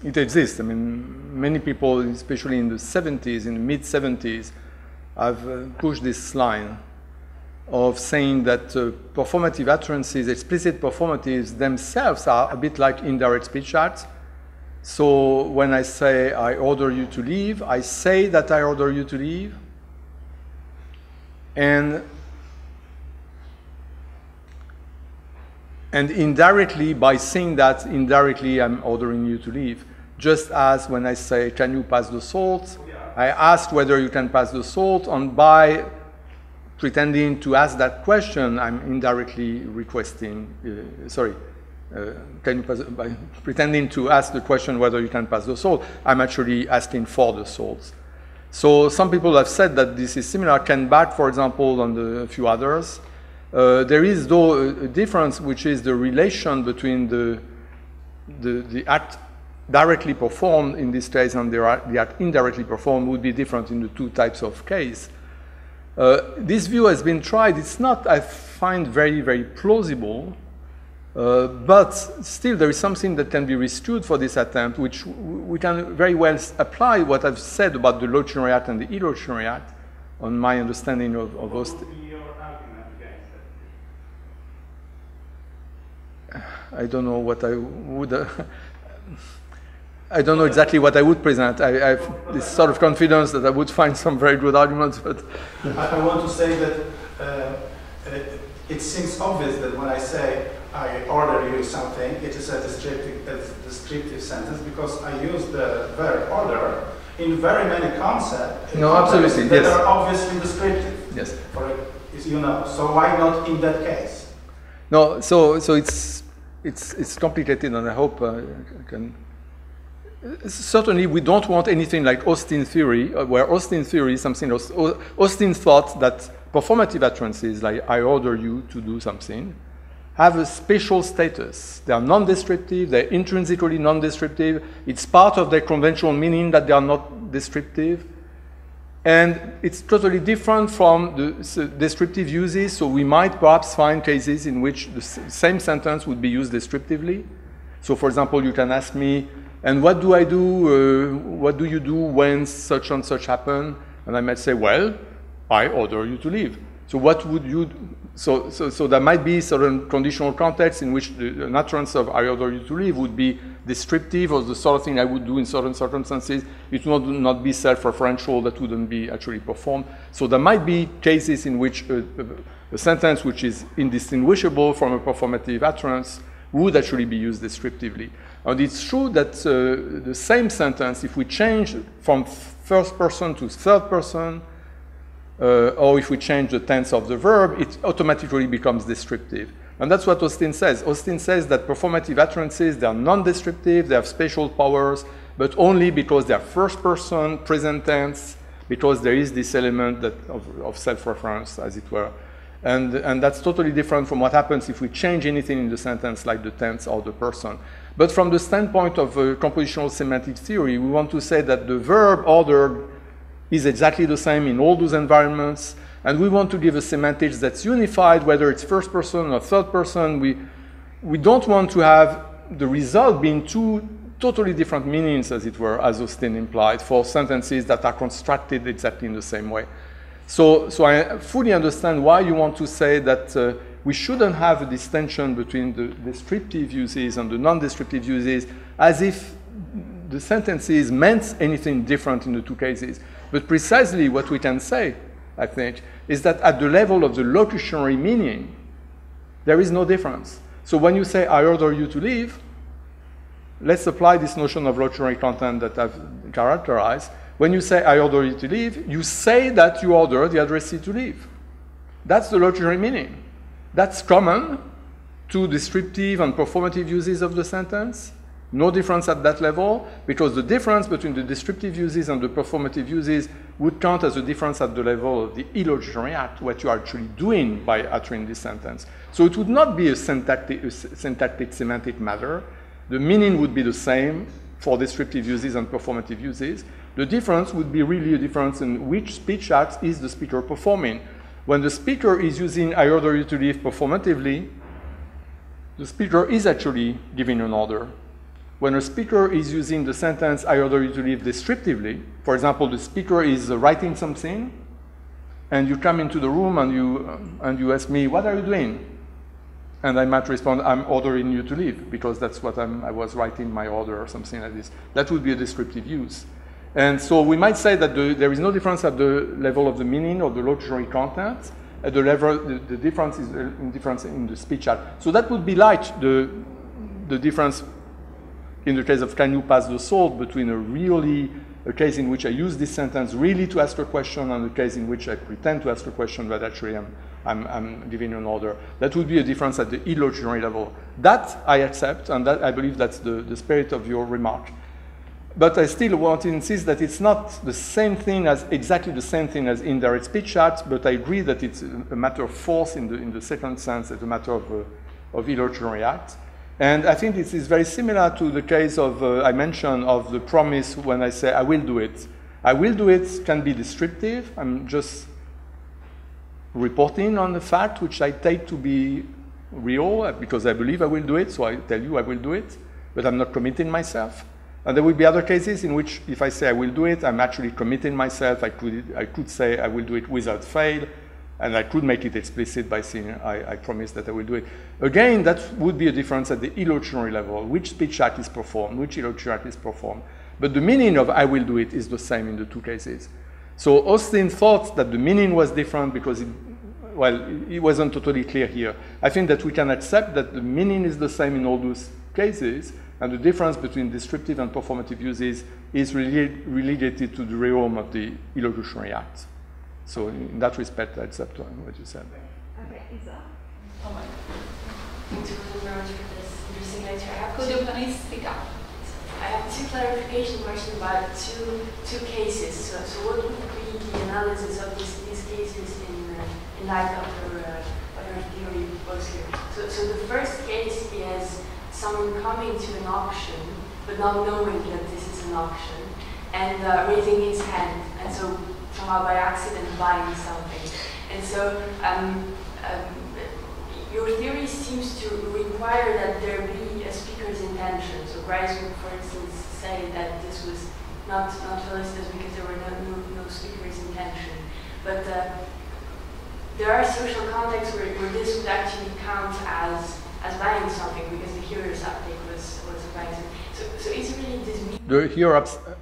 Speaker 1: it exists. I mean, many people, especially in the 70s, in the mid-70s, have pushed this line of saying that performative utterances, explicit performatives themselves are a bit like indirect speech acts. So when I say I order you to leave, I say that I order you to leave. And indirectly, by saying that, indirectly I'm ordering you to leave. Just as when I say, can you pass the salt? I ask whether you can pass the salt, and by pretending to ask that question, I'm indirectly requesting, by pretending to ask the question whether you can pass the salt, I'm actually asking for the salt. So some people have said that this is similar. Ken Back, for example, and a few others. There is, though, a difference, which is the relation between the act directly performed in this case and the act indirectly performed would be different in the two types of case. This view has been tried. It's not, I find, very, very plausible, but still there is something that can be restored for this attempt, which we can very well apply what I've said about the locutionary act and the illocutionary act on my understanding of those. I don't know what I would. I don't know exactly what I would present. I have this sort of confidence that I would find some very good arguments, but
Speaker 4: I want to say that it seems obvious that when I say I order you something, it is a descriptive sentence because I use the verb order in very many concepts.
Speaker 1: No, absolutely,
Speaker 4: that
Speaker 1: yes.
Speaker 4: are obviously descriptive.
Speaker 1: Yes.
Speaker 4: So why not in that case?
Speaker 1: No, so it's complicated, and I hope I can. Certainly, we don't want anything like Austin theory, where Austin theory is something else. Austin thought that performative utterances, like I order you to do something, have a special status. They are non-descriptive, they're intrinsically non-descriptive. It's part of their conventional meaning that they are not descriptive. And it's totally different from the descriptive uses, so we might perhaps find cases in which the same sentence would be used descriptively. So for example, you can ask me, and what do I do, what do you do when such and such happen? And I might say, well, I order you to leave. So what would you do? So there might be certain conditional context in which an utterance of I order you to leave would be descriptive or the sort of thing I would do in certain circumstances. It would not be self-referential, that wouldn't be actually performed. So there might be cases in which a sentence which is indistinguishable from a performative utterance would actually be used descriptively. And it's true that the same sentence, if we change from first person to third person, or if we change the tense of the verb, it automatically becomes descriptive. And that's what Austin says. Austin says that performative utterances, they are non-descriptive, they have spatial powers, but only because they are first person, present tense, because there is this element of self-reference, as it were. And that's totally different from what happens if we change anything in the sentence, like the tense or the person. But from the standpoint of compositional semantic theory, we want to say that the verb ordered is exactly the same in all those environments, and we want to give a semantics that's unified, whether it's first person or third person. We don't want to have the result being two totally different meanings, as it were, as Austin implied, for sentences that are constructed exactly in the same way. So I fully understand why you want to say that we shouldn't have a distinction between the descriptive uses and the non-descriptive uses, as if the sentences meant anything different in the two cases. But precisely what we can say, I think, is that at the level of the locutionary meaning, there is no difference. So when you say, I order you to leave, let's apply this notion of locutionary content that I've characterized. When you say, I order you to leave, you say that you order the addressee to leave. That's the locutionary meaning. That's common to descriptive and performative uses of the sentence. No difference at that level, because the difference between the descriptive uses and the performative uses would count as a difference at the level of the illocutionary act, what you are actually doing by uttering this sentence. So it would not be a syntactic semantic matter. The meaning would be the same for descriptive uses and performative uses. The difference would be really a difference in which speech act is the speaker performing. When the speaker is using I order you to leave performatively, the speaker is actually giving an order. When a speaker is using the sentence, I order you to leave descriptively, for example, the speaker is writing something, and you come into the room and you ask me, what are you doing? And I might respond, I'm ordering you to leave, because that's what I was writing my order or something like this. That would be a descriptive use. And so we might say that there is no difference at the level of the meaning or the locutionary content. At the level, the difference is difference in the speech act. So that would be like the difference in the case of can you pass the salt between a case in which I use this sentence really to ask a question and a case in which I pretend to ask a question, but actually I'm giving an order. That would be a difference at the illocutionary level. That I accept, and that I believe that's the spirit of your remark. But I still want to insist that it's not the same thing as exactly the same thing as indirect speech act, but I agree that it's a matter of force in the second sense, it's a matter of illocutionary act. And I think this is very similar to the case of, I mentioned, of the promise when I say, I will do it. I will do it can be descriptive. I'm just reporting on the fact which I take to be real because I believe I will do it, so I tell you I will do it, but I'm not committing myself. And there will be other cases in which if I say I will do it, I'm actually committing myself. I could say I will do it without fail, and I could make it explicit by saying I promise that I will do it. Again, that would be a difference at the illocutionary level, which speech act is performed, which illocutionary act is performed. But the meaning of I will do it is the same in the two cases. So Austin thought that the meaning was different because it wasn't totally clear here. I think that we can accept that the meaning is the same in all those cases, and the difference between descriptive and performative uses is related to the realm of the illocutionary act. So in that respect, I accept what you said.
Speaker 2: Okay, Isa.
Speaker 5: Oh my God. Thanks for this interesting lecture.
Speaker 2: Could you please speak up?
Speaker 5: I have two clarification questions about two cases. So what would be the analysis of these cases in light of your theory proposed here? So the first case is someone coming to an auction, but not knowing that this is an auction, and raising his hand, and so somehow by accident buying something. And so your theory seems to require that there be a speaker's intention. So Grice would, for instance, say that this was not felicitous because there were no speaker's intention. But there are social contexts where this would actually count as buying something because the hearer's uptake was buying something. So is really this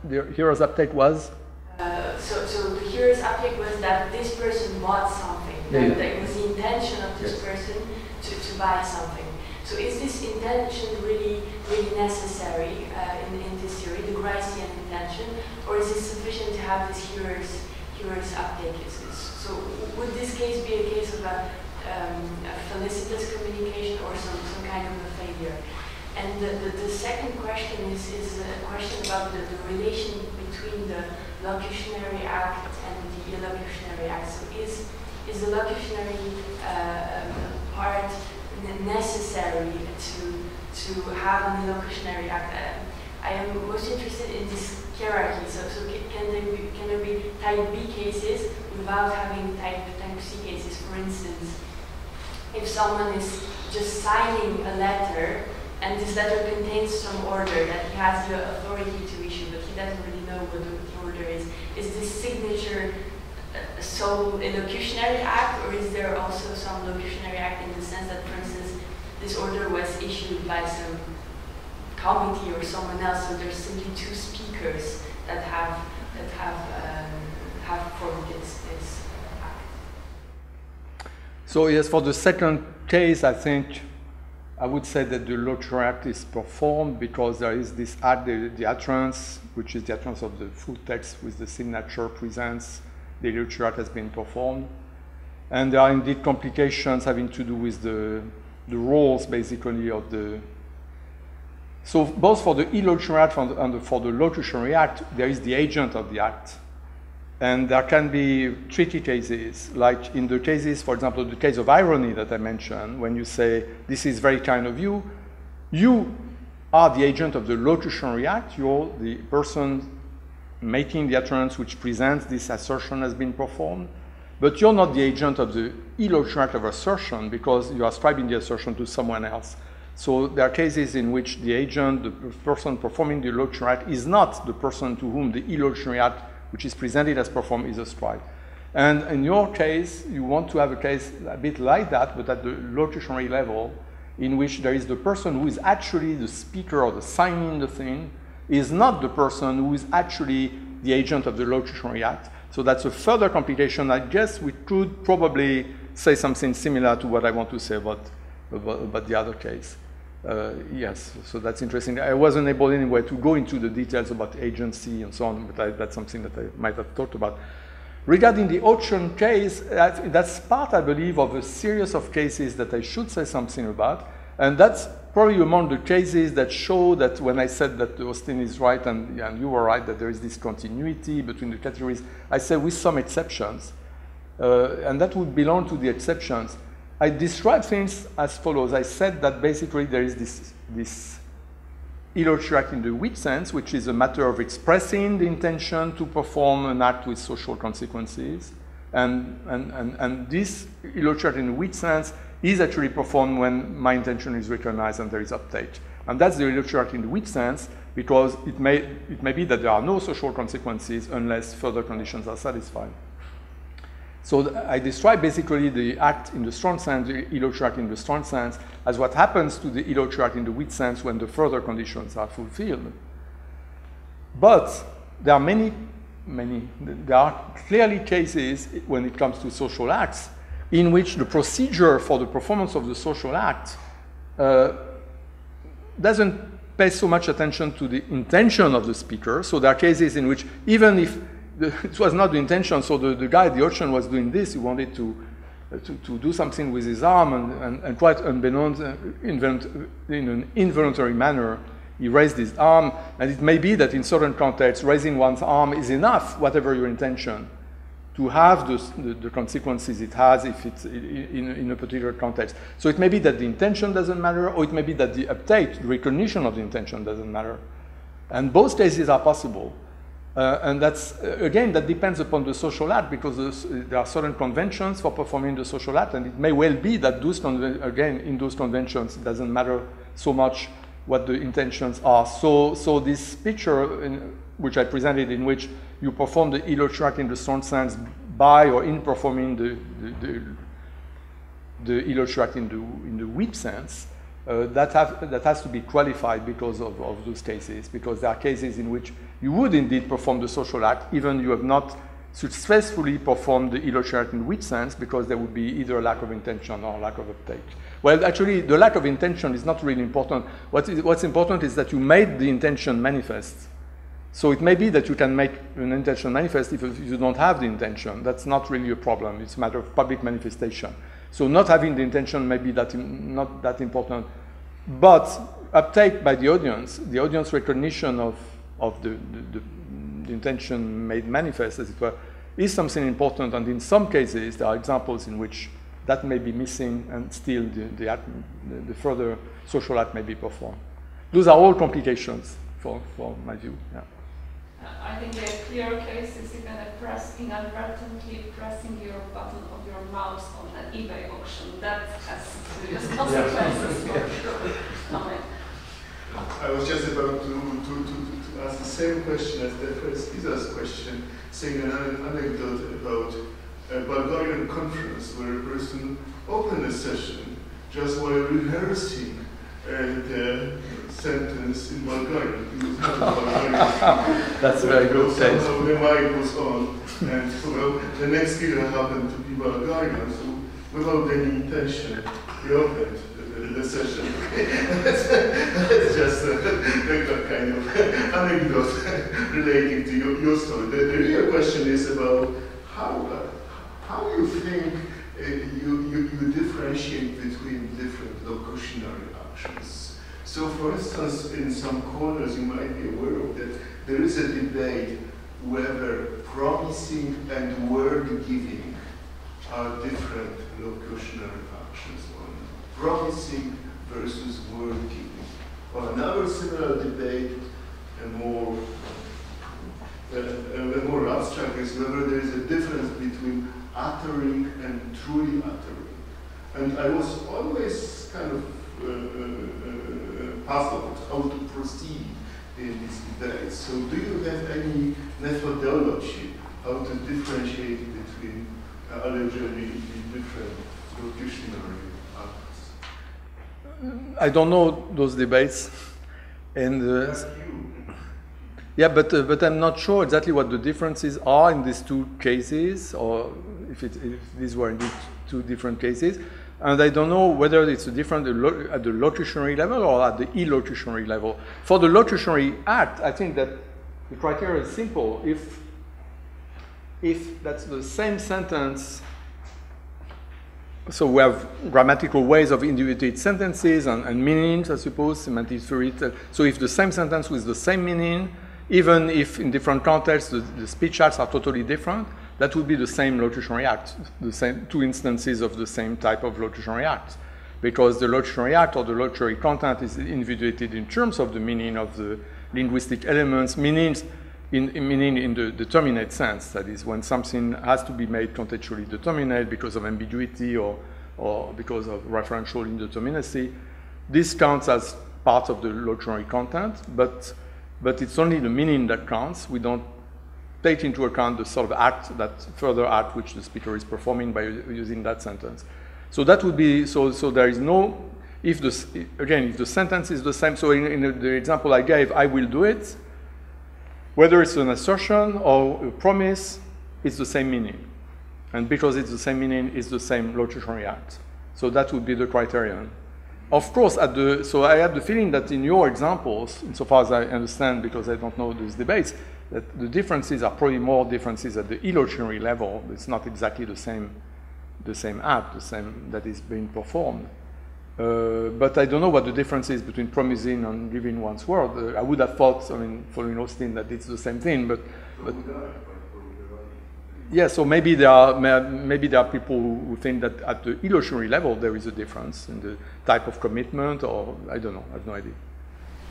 Speaker 1: the hearer's uptake was?
Speaker 5: So the hearer's uptake was that this person bought something.
Speaker 1: Yeah.
Speaker 5: That it was the intention of this person to buy something. So is this intention really necessary in this theory, the Gricean intention, or is it sufficient to have this hearer's uptake? So would this case be a case of a felicitous communication or some kind of a failure? And the second question is a question about the relation between the locutionary act and the illocutionary act. So is the locutionary part necessary to have an illocutionary act? I am most interested in this hierarchy. So can there be type B cases without having type C cases? For instance, if someone is just signing a letter and this letter contains some order that he has the authority to issue, but he doesn't really know what the order is this signature a sole illocutionary act, or is there also some locutionary act in the sense that, for instance, this order was issued by some committee or someone else, so there's simply two speakers that have formed this act?
Speaker 1: So yes, for the second case, I think I would say that the locutionary act is performed because there is this act, the utterance, which is the utterance of the full text with the signature presents the illocutionary act has been performed. And there are indeed complications having to do with the roles, basically, of the... So both for the illocutionary act and for the locutionary act, there is the agent of the act. And there can be tricky cases, like in the cases, for example, the case of irony that I mentioned, when you say, this is very kind of you, you are the agent of the locutionary act, you're the person making the utterance which presents this assertion has been performed, but you're not the agent of the illocutionary act of assertion because you are ascribing the assertion to someone else. So there are cases in which the agent, the person performing the illocutionary act, is not the person to whom the illocutionary act which is presented as performed is ascribed. And in your case, you want to have a case a bit like that, but at the locutionary level, in which there is the person who is actually the speaker or the signing the thing, is not the person who is actually the agent of the locutionary act. So that's a further complication. I guess we could probably say something similar to what I want to say about the other case. Yes, so that's interesting. I wasn't able anyway to go into the details about agency and so on, but that's something that I might have talked about. Regarding the auction case, that's part, I believe, of a series of cases that I should say something about. And that's probably among the cases that show that when I said that Austin is right and you were right, that there is this continuity between the categories, I said with some exceptions. And that would belong to the exceptions. I describe things as follows. I said that basically there is this illocutionary act in the weak sense, which is a matter of expressing the intention to perform an act with social consequences. And this illocutionary act in the weak sense is actually performed when my intention is recognized and there is uptake. And that's the illocutionary act in the weak sense, because it may be that there are no social consequences unless further conditions are satisfied. So I describe basically the act in the strong sense, the illocutionary act in the strong sense, as what happens to the illocutionary act in the weak sense when the further conditions are fulfilled. But there are there are clearly cases when it comes to social acts in which the procedure for the performance of the social act doesn't pay so much attention to the intention of the speaker. So there are cases in which even if it was not the intention, so the guy at the auction was doing this, he wanted to do something with his arm and quite unbeknownst, in an involuntary manner, he raised his arm, and it may be that in certain contexts, raising one's arm is enough, whatever your intention, to have the consequences it has if it's in a particular context. So it may be that the intention doesn't matter, or it may be that the uptake, the recognition of the intention doesn't matter. And both cases are possible. And that's, again, that depends upon the social act, because there are certain conventions for performing the social act, and it may well be that those again, in those conventions, it doesn't matter so much what the intentions are. So this picture, which I presented, in which you perform the illocutionary act in the strong sense by or in performing the illocutionary act in the weak sense, that has to be qualified because of those cases, because there are cases in which you would indeed perform the social act, even you have not successfully performed the illocutionary act in the weak sense, because there would be either a lack of intention or a lack of uptake. Well, actually, the lack of intention is not really important. What's important is that you made the intention manifest. So it may be that you can make an intention manifest if you don't have the intention. That's not really a problem. It's a matter of public manifestation. So not having the intention may be not that important. But uptake by the audience recognition of the intention made manifest, as it were, is something important. And in some cases, there are examples in which that may be missing, and still the further social act may be performed. Those are all complications for my view. Yeah.
Speaker 2: I think a clear case is even inadvertently pressing your button of your mouse on an eBay auction. That has serious consequences for sure.
Speaker 6: I was just about to ask the same question as the first Isa's question, saying an anecdote about a Bulgarian conference where a person opened a session just while rehearsing the sentence in Bulgarian. He was not Bulgarian.
Speaker 1: That's a very good case.
Speaker 6: Somehow the mic was on, and the next speaker happened to be Bulgarian, so without any intention, he opened the session. That's just a kind of anecdote relating to your story. The real question is about how you think you differentiate between different locutionary actions. So, for instance, in some corners you might be aware of that there is a debate whether promising and word giving are different locutionary actions. Promising versus word giving. Or another similar debate, a more abstract, is whether there is a difference between uttering and truly uttering. And I was always kind of puzzled how to proceed in these debates. So do you have any methodology how to differentiate between allegedly different locutionary acts?
Speaker 1: I don't know those debates, and yeah, but I'm not sure exactly what the differences are in these two cases, or if these were indeed two different cases, and I don't know whether it's different at the locutionary level or at the illocutionary level. For the locutionary act, I think that the criteria is simple. If that's the same sentence. So we have grammatical ways of individuating sentences and meanings, I suppose, semantic theory. So if the same sentence with the same meaning, even if in different contexts the speech acts are totally different, that would be the same locutionary act, the same two instances of the same type of locutionary act. Because the locutionary act or the locutionary content is individuated in terms of the meaning of the linguistic elements, meaning in the determinate sense, that is, when something has to be made contextually determinate because of ambiguity or because of referential indeterminacy. This counts as part of the locutionary content, but it's only the meaning that counts. We don't take into account the sort of act, that further act which the speaker is performing by using that sentence. So that would be, so there is no, if the sentence is the same, so in the example I gave, I will do it, whether it's an assertion or a promise, it's the same meaning. And because it's the same meaning, it's the same locutionary act. So that would be the criterion. Of course, so I had the feeling that in your examples, insofar as I understand, because I don't know those debates, that the differences are probably more differences at the illocutionary level. It's not exactly the same act, the same that is being performed. But I don't know what the difference is between promising and giving one's word. I would have thought, I mean, following Austin, that it's the same thing, but yeah, so maybe there are people who think that at the illocutionary level there is a difference in the type of commitment, or I don't know, I have no idea.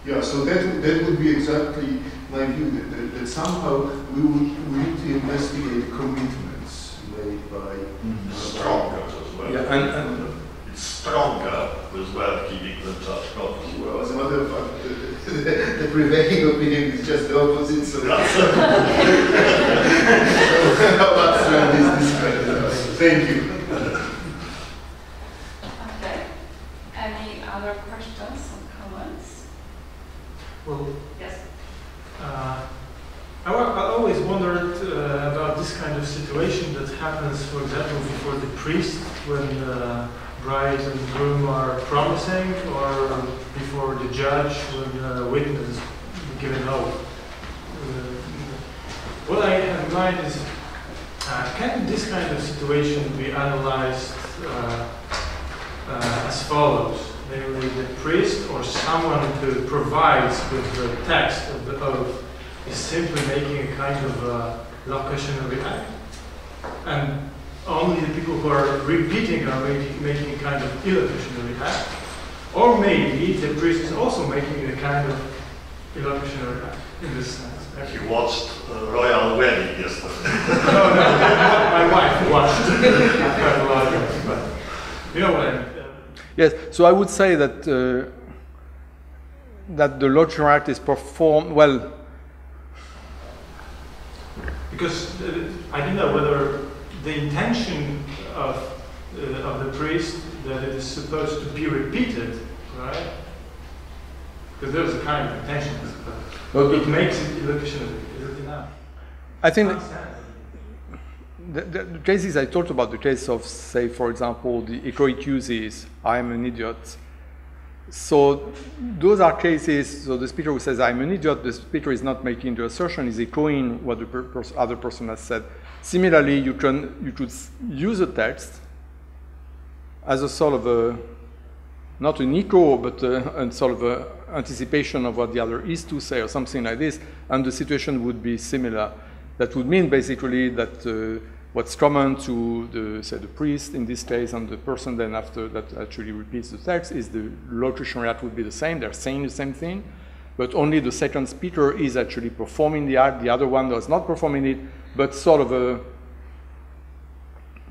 Speaker 6: Yeah, so that would be exactly my view, that somehow we need to investigate commitments made by...
Speaker 3: Stronger as well.
Speaker 1: Yeah, and
Speaker 3: it's stronger as well, giving them such promises.
Speaker 6: Well, as a matter of fact, the prevailing opinion is just the opposite, so... How abstract is this? Thank you.
Speaker 2: Okay. Any other questions or comments?
Speaker 7: Well,
Speaker 2: Yes.
Speaker 7: I always wondered about this kind of situation that happens, for example, before the priest when bride and groom are promising, or before the judge when a witness is given oath. What I have in mind is, can this kind of situation be analyzed as follows? Namely, the priest or someone who provides with the text of the oath is simply making a kind of locutionary act, and only the people who are repeating are making a kind of illocutionary act, or maybe the priest is also making a kind of illocutionary act in this sense.
Speaker 3: You watched Royal Wedding yesterday.
Speaker 7: No, my wife watched quite a lot of it, but you know what I mean.
Speaker 1: yes, so I would say that that the locutionary act is performed well.
Speaker 7: Because I don't know whether the intention of the priest that it is supposed to be repeated, right? Because there's a kind of intention. It makes it illocutionary. Is it enough?
Speaker 1: I think the cases I talked about, the case of, say, for example, the echoic uses, I am an idiot. So those are cases, so the speaker who says, I'm an idiot, the speaker is not making the assertion, is echoing what the other person has said. Similarly, you could use a text as a sort of a, not an echo, but a sort of a anticipation of what the other is to say, or something like this, and the situation would be similar. That would mean basically that what's common to the, say, the priest in this case and the person then after that actually repeats the text is the locutionary act would be the same. They're saying the same thing, but only the second speaker is actually performing the act. The other one is not performing it, but sort of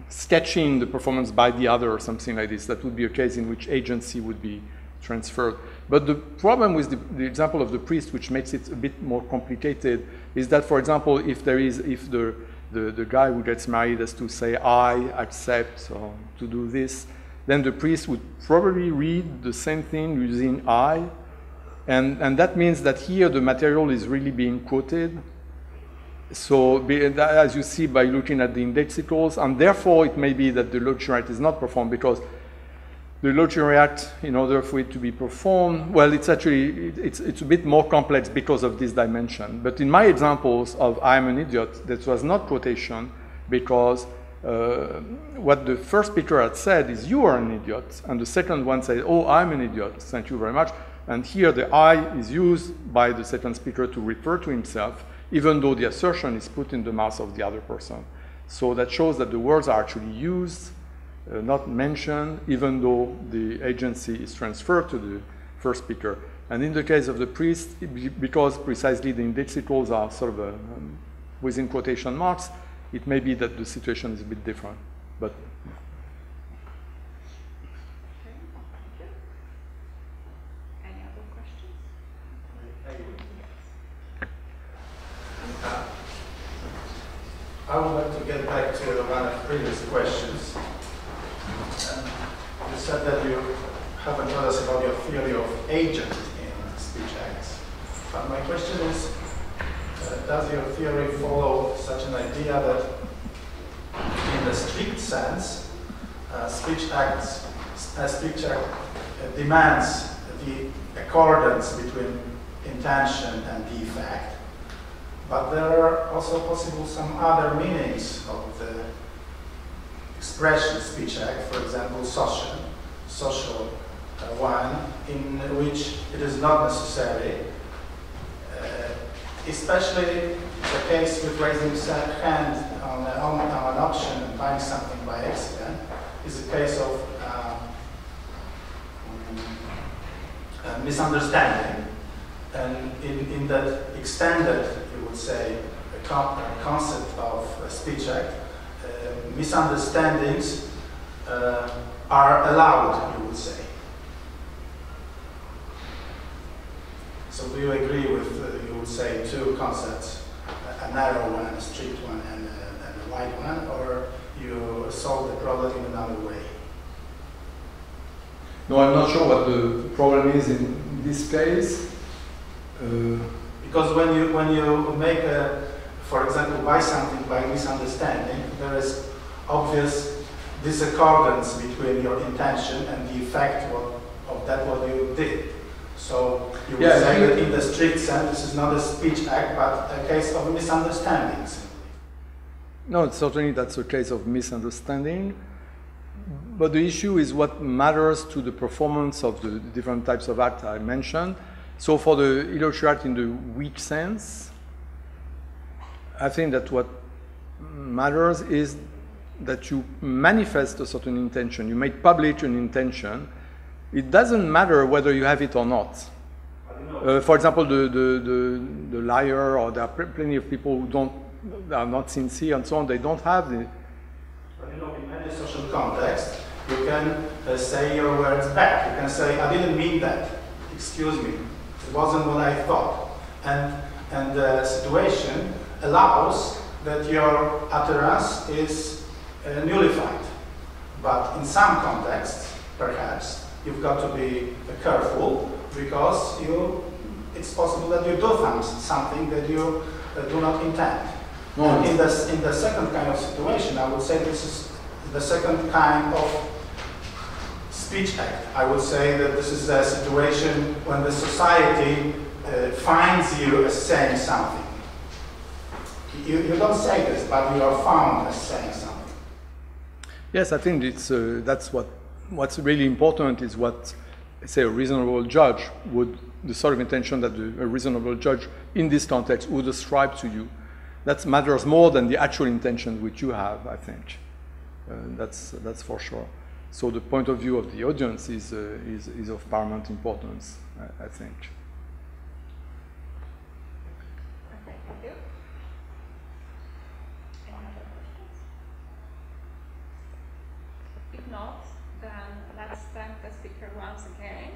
Speaker 1: sketching the performance by the other or something like this. That would be a case in which agency would be transferred. But the problem with the example of the priest, which makes it a bit more complicated, is that, for example, if the guy who gets married has to say, I accept to do this, then the priest would probably read the same thing using I, and that means that here the material is really being quoted. So as you see by looking at the indexicals, and therefore it may be that the locutionary act is not performed because the locutionary act, in order for it to be performed, well, it's actually, it's a bit more complex because of this dimension. But in my examples of I am an idiot, that was not quotation because what the first speaker had said is you are an idiot, and the second one said, oh, I'm an idiot, thank you very much. And here the I is used by the second speaker to refer to himself, even though the assertion is put in the mouth of the other person. So that shows that the words are actually used, not mentioned, even though the agency is transferred to the first speaker. And in the case of the priest, because precisely the indexicals are sort of within quotation marks, it may be that the situation is a bit different. But
Speaker 2: Any other questions?
Speaker 4: I would like to get back to one of the previous questions. You said that you haven't told us about your theory of agent in speech acts. But my question is, does your theory follow such an idea that in the strict sense, speech act demands the accordance between intention and the effect, but there are also possible some other meanings of the expression speech act, for example, social one in which it is not necessary, especially the case with raising hand on an option and buying something by accident, is a case of misunderstanding. And in that extended, you would say, concept of speech act, misunderstandings are allowed, you would say. So do you agree with, you would say, two concepts, a narrow one, a strict one, and a wide one, or you solve the problem in another way?
Speaker 1: No, I'm not sure what the problem is in this case.
Speaker 4: Because when you make a, for example, buy something by misunderstanding, there is obvious discordance between your intention and the effect of that what you did. So you would say that in the strict sense, this is not a speech act, but a case of misunderstandings.
Speaker 1: No, certainly that's a case of misunderstanding. But the issue is what matters to the performance of the different types of act I mentioned. So for the illocutionary act in the weak sense, I think that what matters is that you manifest a certain intention. You make public an intention. It doesn't matter whether you have it or not. For example, the liar, or there are plenty of people who are not sincere and so on, they don't have the...
Speaker 4: But you know, in many social contexts, you can say your words back. You can say, I didn't mean that. Excuse me. It wasn't what I thought. And the situation allows that your utterance is nullified. But in some contexts, perhaps, you've got to be careful because it's possible that you do something that you do not intend.
Speaker 1: No,
Speaker 4: and in the second kind of situation, I would say this is the second kind of speech act. I would say that this is a situation when the society finds you as saying something. You don't say this, but you are found as saying something.
Speaker 1: Yes, I think that's what's really important is what, say, a reasonable judge would, the sort of intention that a reasonable judge in this context would ascribe to you. That matters more than the actual intention which you have, I think. That's for sure. So the point of view of the audience is of paramount importance, I think.
Speaker 2: Okay, thank you. Any other questions? If not, then let's thank the speaker once again